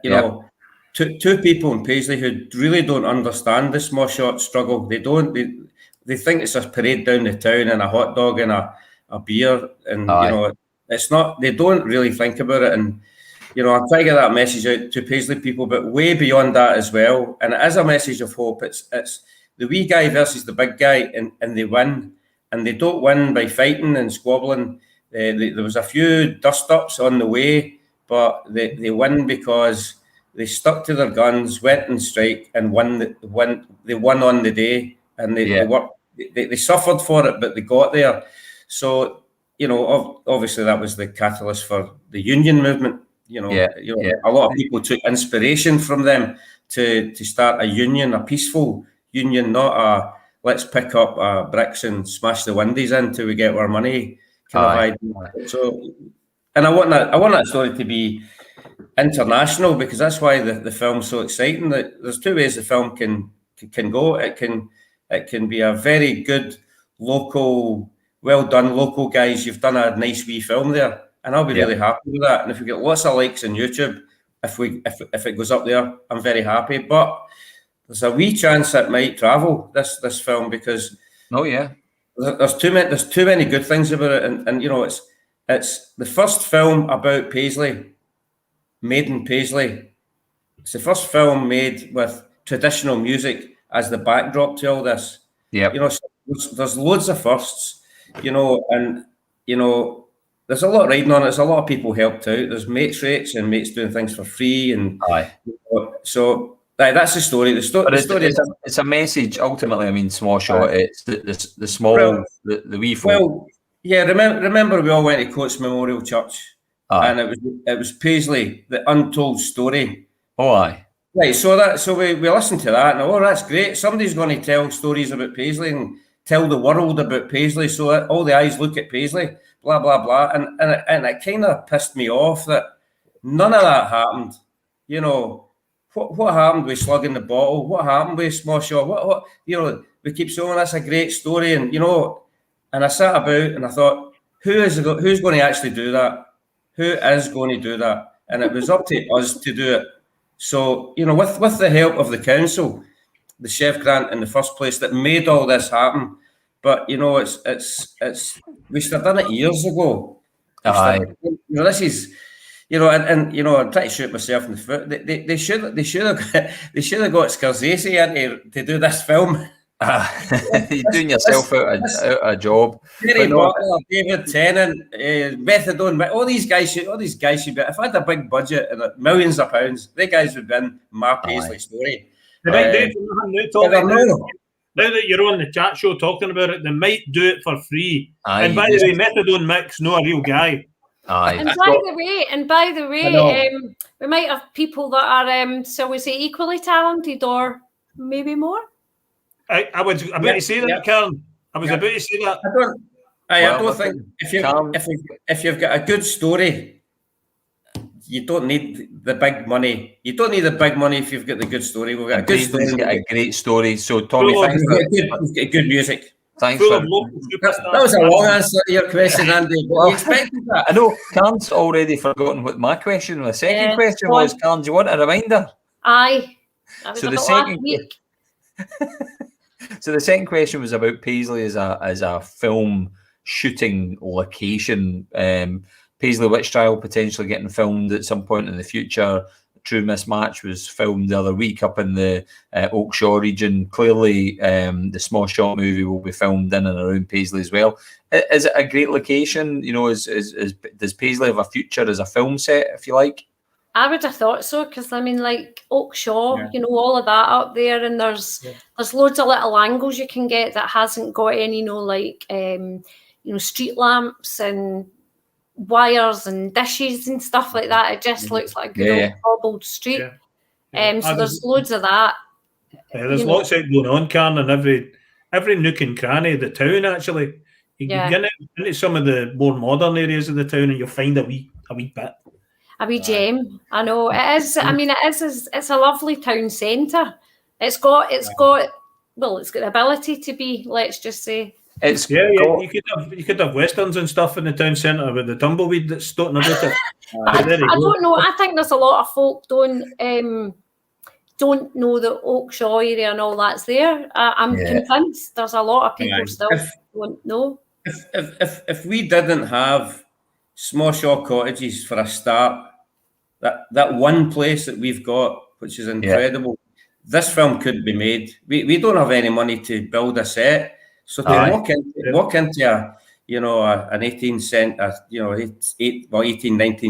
Speaker 5: You know, two people in Paisley who really don't understand the small shot struggle. They don't. They think it's a parade down the town and a hot dog and a beer, and you know, it's not. They don't really think about it. And you know, I try to get that message out to Paisley people, but way beyond that as well. And it is a message of hope. It's the wee guy versus the big guy, and they win, and they don't win by fighting and squabbling. There was a few dust ups on the way, but they win because they stuck to their guns, went and strike, and won. They won on the day, and they worked. They suffered for it, but they got there. So, you know, obviously that was the catalyst for the union movement. You know, a lot of people took inspiration from them to start a union, a peaceful union, not a let's pick up bricks and smash the windows in till we get our money kind of idea. So, and I want that story to be international, because that's why the film's so exciting. That there's two ways the film can go. It can be a very good local well done, local guys. You've done a nice wee film there, and I'll be really happy with that. And if we get lots of likes on YouTube, if it goes up there, I'm very happy. But there's a wee chance it might travel this film because there's too many good things about it, and you know it's the first film about Paisley, made in Paisley. It's the first film made with traditional music as the backdrop to all this.
Speaker 1: Yeah,
Speaker 5: you know, so there's loads of firsts, you know, and you know, there's a lot riding on it. There's a lot of people helped out. There's mates rates and mates doing things for free, and you know, so that's the story.
Speaker 1: It's a message ultimately. I mean, small shot. It's the small, the wee folk.
Speaker 5: Well, yeah. Remember, we all went to Coates Memorial Church, and it was Paisley, the untold story.
Speaker 1: Oh, aye.
Speaker 5: Right, so we listened to that, and that's great. Somebody's going to tell stories about Paisley and tell the world about Paisley, so that all the eyes look at Paisley. Blah blah blah, and it kind of pissed me off that none of that happened. You know, what happened with Slug in the Bottle? What happened with Small Shot? What you know? We keep saying that's a great story, and you know, and I sat about and I thought, who's going to actually do that? Who is going to do that? And it was up to us to do it. So, you know, with the help of the council, the Chef grant in the first place that made all this happen. But you know, it's we should have done it years ago. You know, this is, you know, and you know, I'm trying to shoot myself in the foot. They should have got Scorsese in to do this film.
Speaker 1: You're doing yourself out a job.
Speaker 5: Terry Butler, David Tennant, Methadone, all these guys should be. If I had a big budget and millions of pounds, they guys would have been my Paisley story.
Speaker 2: They might do it for nothing. Now that you're on the chat show talking about it, they might do it for free. And by the way, Methadone Mix, no a real guy.
Speaker 11: And by the way, we might have people that are, so we say equally talented or maybe more.
Speaker 2: I was about to say that, Karen. I was about to say that.
Speaker 5: I don't think if you've got a good story, you don't need the big money. You don't need the big money if you've got the good story. We've got a good story.
Speaker 1: Got a great story. So Tommy, thanks
Speaker 5: we've got good music.
Speaker 1: Thanks for
Speaker 5: that was a long answer to your question, Andy. But you expected that.
Speaker 1: I know Karen's already forgotten what my question was. The second question was, Karen, do you want a reminder?
Speaker 11: Aye.
Speaker 1: So the second So the second question was about Paisley as a film shooting location. Paisley Witch Trial potentially getting filmed at some point in the future. True Mismatch was filmed the other week up in the Oakshaw region. Clearly, the Small Shot movie will be filmed in and around Paisley as well. Is it a great location? You know, does Paisley have a future as a film set, if you like?
Speaker 11: I would have thought so, because I mean, like Oakshaw, you know, all of that up there, and there's loads of little angles you can get that hasn't got any, you know, like street lamps and wires and dishes and stuff like that. It just looks like a good old cobbled street. So there's loads of that.
Speaker 2: There's lots of going on, Karen, in every nook and cranny of the town. Actually, you can get into some of the more modern areas of the town, and you'll find a wee bit.
Speaker 11: A wee gem. I know it is. I mean, it's a lovely town centre. It's got the ability to be. Let's just say.
Speaker 2: You could have westerns and stuff in the town centre with the tumbleweed that's stoating about it.
Speaker 11: I don't know. I think there's a lot of folk don't know the Oakshaw area and all that's there. I'm convinced there's a lot of people still don't know.
Speaker 5: If we didn't have Small Shaw Cottages for a start, that one place that we've got, which is incredible, this film could be made. We don't have any money to build a set. So to walk into an 19th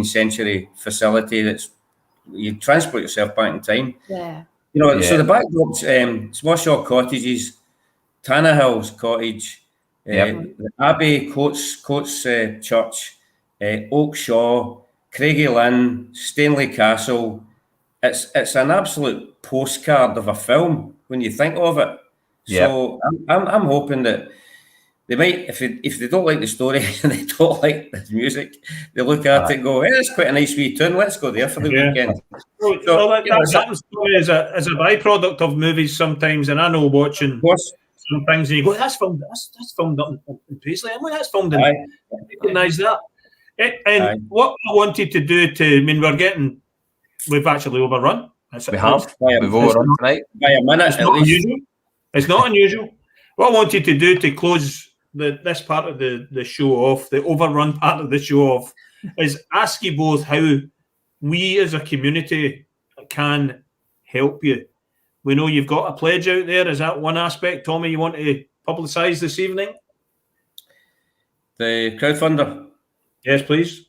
Speaker 5: century facility that's you transport yourself back in time. So the backdrops, Small Shaw Cottages, Tannahill's Cottage, the Abbey, Coates Church, Oakshaw, Craigie Lynn, Stanley Castle. It's an absolute postcard of a film when you think of it. So I'm hoping that they might, if they don't like the story and they don't like the music, they look at it and go, "Hey, that's quite a nice wee tune. Let's go there for the weekend."
Speaker 2: That happens as a byproduct of movies sometimes, and I know watching some things and you go, that's filmed up in Paisley. I'm like, that's filmed in. Recognise that. And what I wanted to do we've actually overrun.
Speaker 1: We've overrun tonight
Speaker 5: by a minute.
Speaker 2: It's not unusual. It's not unusual. What I wanted to do to close this part of the show off, the overrun part of the show off, is ask you both how we as a community can help you. We know you've got a pledge out there. Is that one aspect, Tommy, you want to publicise this evening?
Speaker 5: The crowdfunder.
Speaker 2: Yes, please.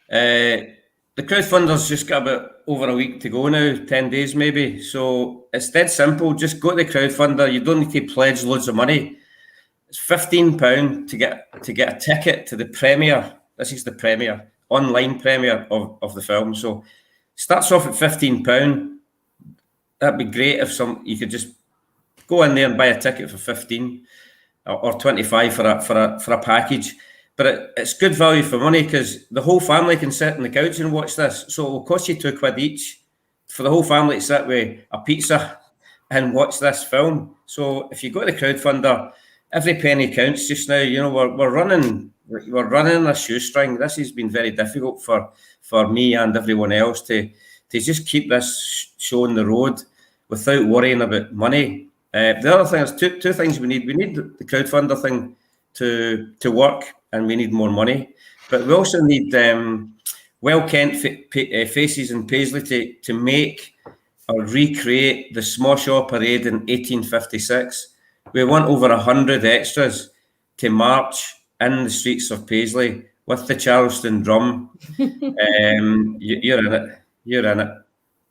Speaker 5: The crowdfunder's just got about over a week to go now, 10 days maybe. So it's dead simple. Just go to the crowdfunder. You don't need to pledge loads of money. It's £15 to get a ticket to the premiere. This is the premiere, online premiere of the film. So starts off at £15. That'd be great if you could just go in there and buy a ticket for 15 or 25 for a package. But it's good value for money because the whole family can sit on the couch and watch this. So it will cost you £2 each for the whole family to sit with a pizza and watch this film. So if you go to the crowdfunder, every penny counts just now. You know, we're running a shoestring. This has been very difficult for me and everyone else to just keep this show on the road without worrying about money. The other thing is two things we need. We need the crowdfunder thing to work, and we need more money. But we also need well-kent faces in Paisley to make or recreate the Smosh Parade in 1856. We want over 100 extras to march in the streets of Paisley with the Charleston drum. You're in it. You're in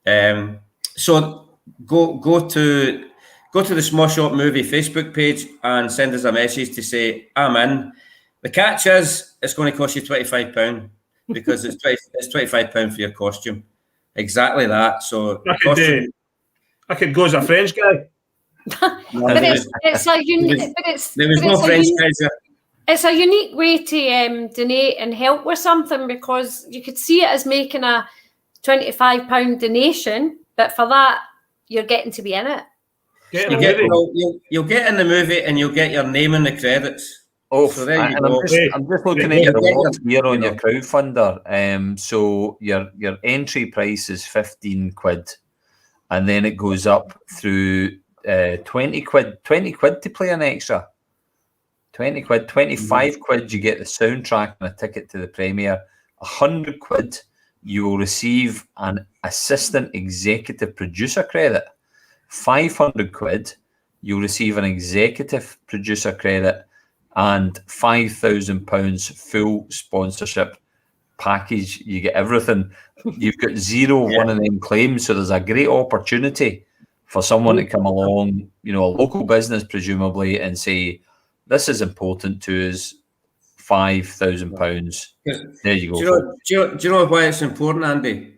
Speaker 5: it. So go to the Smosh Up Movie Facebook page and send us a message to say, I'm in. The catch is it's going to cost you £25 because it's £25 for your costume. Exactly that. So
Speaker 2: I could go as a French guy.
Speaker 11: But it's a unique.
Speaker 5: There was no French guys.
Speaker 11: It's a unique way to donate and help with something, because you could see it as making a £25 donation, but for that you're getting to be in it.
Speaker 5: You'll get in the movie and you'll get your name in the credits.
Speaker 1: Oh,
Speaker 5: so there you
Speaker 1: and
Speaker 5: go.
Speaker 1: I'm just looking at your rewards here on your crowdfunder. So your entry price is £15, and then it goes up through £20 to play an extra. £20, £25 you get the soundtrack and a ticket to the premiere. £100 you will receive an assistant executive producer credit. £500 you'll receive an executive producer credit, and £5,000 full sponsorship package. You get everything. You've got one of them claims, so there's a great opportunity for someone to come along, a local business presumably, and say, this is important to us, £5,000. There you go.
Speaker 5: Do you know why it's important, Andy?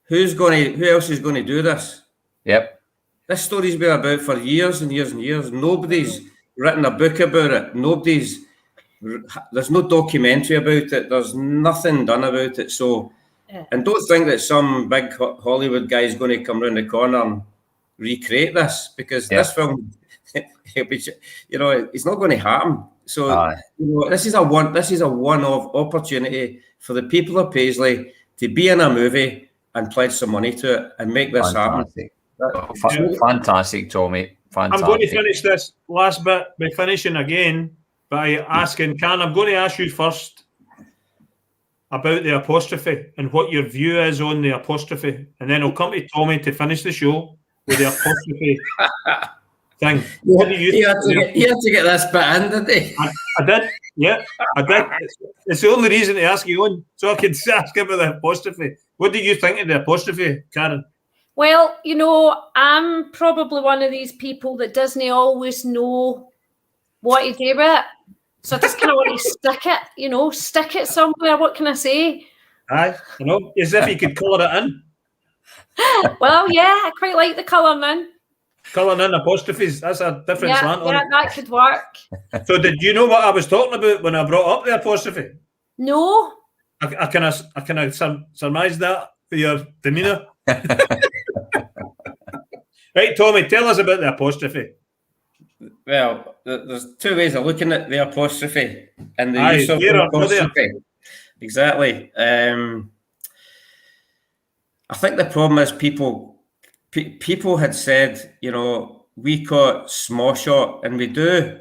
Speaker 5: Who else is going to do this?
Speaker 1: Yep.
Speaker 5: This story's been about for years and years and years. Nobody's written a book about it. There's no documentary about it. There's nothing done about it. So, and don't think that some big Hollywood guy is going to come around the corner and recreate this, because this film, it's not going to happen. So, this is a one-off opportunity for the people of Paisley to be in a movie and pledge some money to it and make this happen.
Speaker 1: Fantastic, Tommy. Fantastic.
Speaker 2: I'm going to finish this last bit by finishing again by asking, I'm going to ask you first about the apostrophe and what your view is on the apostrophe, and then I'll come to Tommy to finish the show with the apostrophe thing. What do you think?
Speaker 5: He had to get this bit in, didn't he?
Speaker 2: I did. Yeah, I did. It's the only reason to ask you on, so I can ask about the apostrophe. What do you think of the apostrophe, Karen?
Speaker 11: Well, I'm probably one of these people that doesn't always know what to do with it. So I just kind of want to stick it somewhere. What can I say?
Speaker 2: Aye, as if you could colour it in.
Speaker 11: Well, yeah, I quite like the colouring in.
Speaker 2: Colouring in apostrophes, that's a different slant on it.
Speaker 11: Yeah, that could work.
Speaker 2: So did you know what I was talking about when I brought up the apostrophe?
Speaker 11: No.
Speaker 2: I kind of surmised that for your demeanour. Right, Tommy, tell us about the apostrophe.
Speaker 5: Well, there's two ways of looking at the apostrophe and the
Speaker 2: Aye,
Speaker 5: use of
Speaker 2: there
Speaker 5: the
Speaker 2: or no there.
Speaker 5: apostrophe. Exactly. I think the problem is people had said, we caught small shot, and we do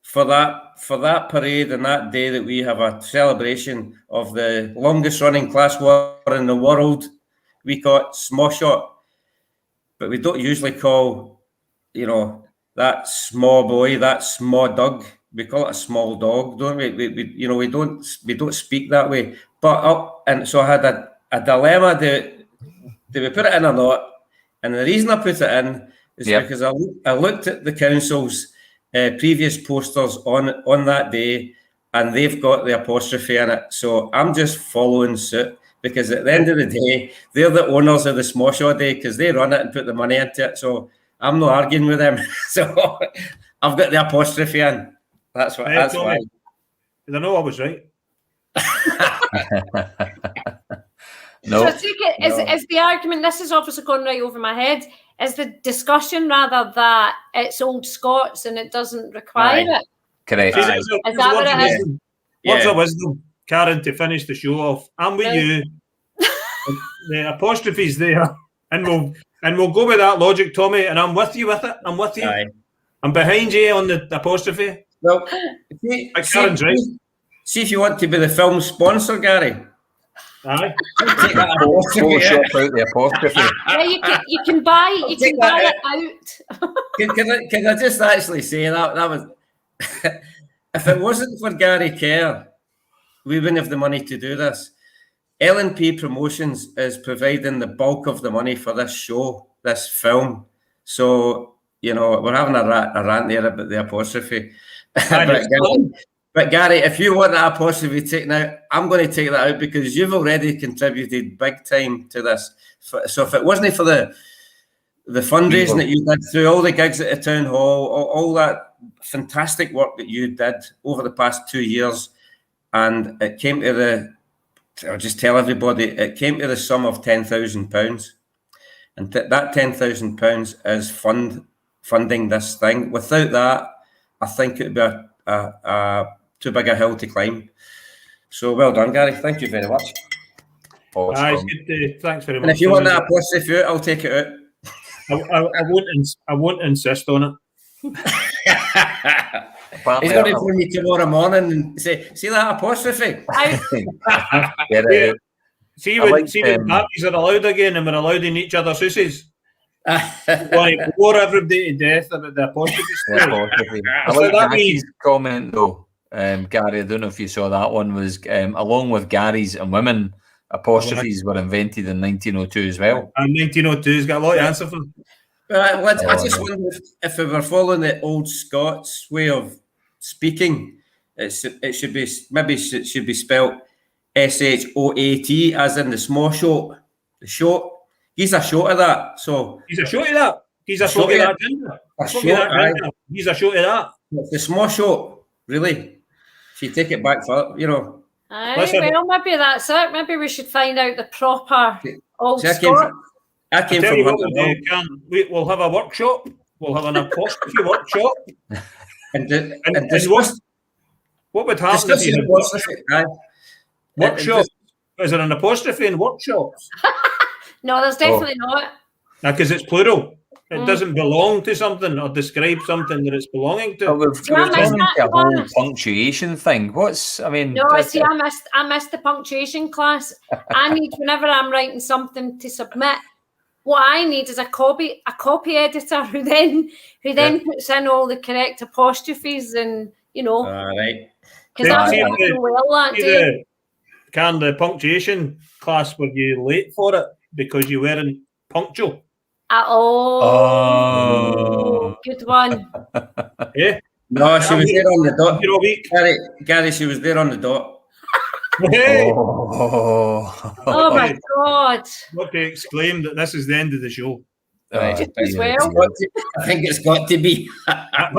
Speaker 5: for that parade and that day that we have a celebration of the longest running class war in the world. We caught small shot, but we don't usually call, that small boy, that small Doug. We call it a small dog, don't we? We don't speak that way. But and so I had a dilemma. Do we put it in or not? And the reason I put it in is because I looked at the council's previous posters on that day, and they've got the apostrophe in it. So I'm just following suit, because at the end of the day, they're the owners of the Smoshaw Day, because they run it and put the money into it. So I'm not arguing with them. So I've got the apostrophe in. That's why.
Speaker 2: I know I was right.
Speaker 11: So I take it, is the argument, this is obviously gone right over my head, is the discussion rather that it's old Scots and it doesn't require it?
Speaker 1: Correct.
Speaker 2: Is
Speaker 11: that what it is?
Speaker 2: Words of wisdom, Karen, to finish the show off. I'm with you. The apostrophe's there, and we'll go with that logic, Tommy. And I'm with you with it. I'm with you.
Speaker 5: Aye.
Speaker 2: I'm behind you on the apostrophe.
Speaker 5: Well,
Speaker 2: Karen's right.
Speaker 5: See if you want to be the film sponsor, Gary.
Speaker 2: Aye.
Speaker 5: Take that apostrophe
Speaker 1: Photoshop out the apostrophe.
Speaker 11: Yeah, you can buy it out.
Speaker 5: Can I just actually say that was if it wasn't for Gary Kerr, we wouldn't have the money to do this. L&P Promotions is providing the bulk of the money for this show, this film. So, we're having a rant there about the apostrophe. But Gary, if you want that apostrophe taken out, I'm going to take that out, because you've already contributed big time to this. So if it wasn't for the fundraising that you did through all the gigs at the town hall, all that fantastic work that you did over the past 2 years, and it came to I'll just tell everybody, it came to the sum of £10,000, and that £10,000 is funding this thing. Without that, I think it would be a too big a hill to climb. So well done, Gary. Thank you very much.
Speaker 2: Aye, it's good. Thanks very much.
Speaker 5: And if you want that apostrophe out, I'll take it out.
Speaker 2: I won't insist on it.
Speaker 5: He's going to phone me tomorrow morning and say, "See that apostrophe?"
Speaker 2: See when parties are allowed again and we're allowed in each other's houses. Bore everybody to death about the apostrophe.
Speaker 1: I like Gary's comment though, Gary. I don't know if you saw that one. Was along with Gary's and women, apostrophes were invented in 1902 as well.
Speaker 2: And 1902's got a lot to answer for.
Speaker 5: I just wonder if we were following the old Scots way of speaking, it should be spelt SHOAT, as in the small shot. The shot. He's a shot of that. So
Speaker 2: he's a shot of that. He's a shot of that. He's a shot of that.
Speaker 5: It's the small shot, really. If you take it back for
Speaker 11: well, maybe that's it. Maybe we should find out the proper old Scots.
Speaker 5: I came from
Speaker 2: we'll have a workshop. We'll have an apostrophe workshop.
Speaker 5: And
Speaker 2: what would happen if you had workshop? Is there an apostrophe in workshops?
Speaker 11: No, there's definitely not.
Speaker 2: Because it's plural. It doesn't belong to something or describe something that it's belonging to.
Speaker 1: We've gone into a whole punctuation thing.
Speaker 11: No, see, I missed the punctuation class. I need, whenever I'm writing something to submit, what I need is a copy editor who then puts in all the correct apostrophes and
Speaker 5: right.
Speaker 11: Because that's well that day.
Speaker 2: Can the punctuation class, were you late for it because you weren't punctual?
Speaker 11: Good one.
Speaker 2: Yeah.
Speaker 5: No, she was there on the dot. Gary, she was there on the dot.
Speaker 2: Hey.
Speaker 11: Oh my God.
Speaker 2: What to exclaim that this is the end of the show.
Speaker 5: I think it's got to be.
Speaker 1: I'm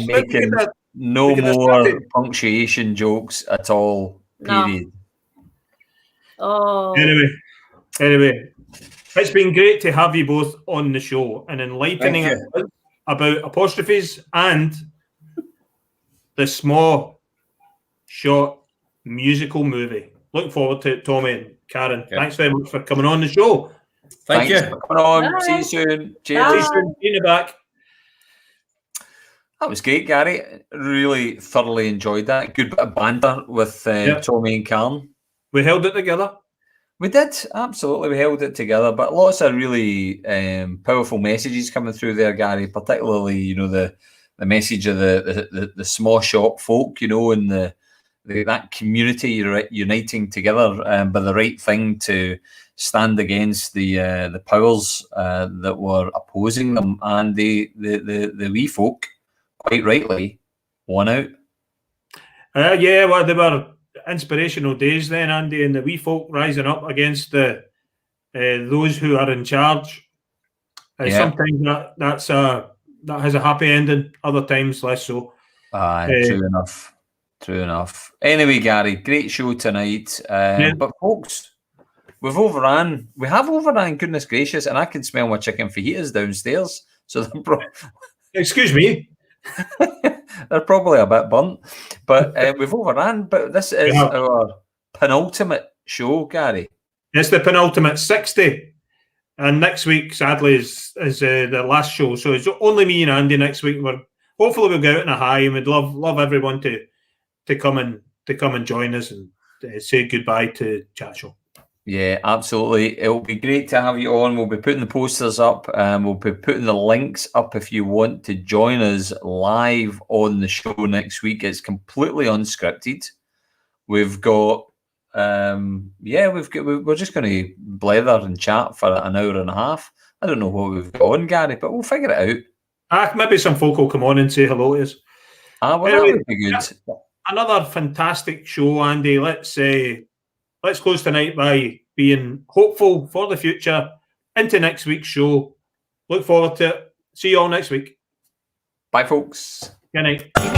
Speaker 1: making no more punctuation jokes at all. Period.
Speaker 11: No.
Speaker 2: Anyway, it's been great to have you both on the show and enlightening us about apostrophes and the Small Shot musical movie. Look forward to it, Tommy and Karen.
Speaker 5: Okay.
Speaker 2: Thanks very much for coming on the show.
Speaker 5: Thank
Speaker 1: Thanks
Speaker 5: you.
Speaker 1: for coming on.
Speaker 11: Bye.
Speaker 1: See you soon.
Speaker 2: See
Speaker 1: Cheers.
Speaker 2: you soon. See you in the back.
Speaker 1: That was great, Gary. Really thoroughly enjoyed that. Good bit of banter with Tommy and Karen.
Speaker 2: We held it together.
Speaker 1: We did, absolutely. We held it together, but lots of really powerful messages coming through there, Gary. Particularly, you know, the message of the small shop folk, you know, and that community uniting together by the right thing to stand against the powers that were opposing them, and the wee folk, quite rightly, won out.
Speaker 2: Yeah, well, they were inspirational days then, Andy, and the wee folk rising up against the those who are in charge.
Speaker 1: Yeah.
Speaker 2: Sometimes that has a happy ending, other times less so.
Speaker 1: True enough. True enough. Anyway, Gary, great show tonight. But folks, we have overrun, goodness gracious, and I can smell my chicken fajitas downstairs. So
Speaker 2: excuse me.
Speaker 1: They're probably a bit burnt, but we've overrun. But this is our penultimate show, Gary.
Speaker 2: It's the penultimate 60, and next week, sadly, is the last show. So it's only me and Andy next week. Hopefully we'll go out in a high, and we'd love everyone to come and join us and say goodbye to Chat Show. Yeah, absolutely. It'll be great to have you on. We'll be putting the posters up. We'll be putting the links up if you want to join us live on the show next week. It's completely unscripted. We've got, we're just going to blether and chat for an hour and a half. I don't know what we've got on, Gary, but we'll figure it out. Maybe some folk will come on and say hello to us. Well, anyway, that would be good. Another fantastic show, Andy. Let's close tonight by being hopeful for the future into next week's show. Look forward to it. See you all next week. Bye, folks. Good night.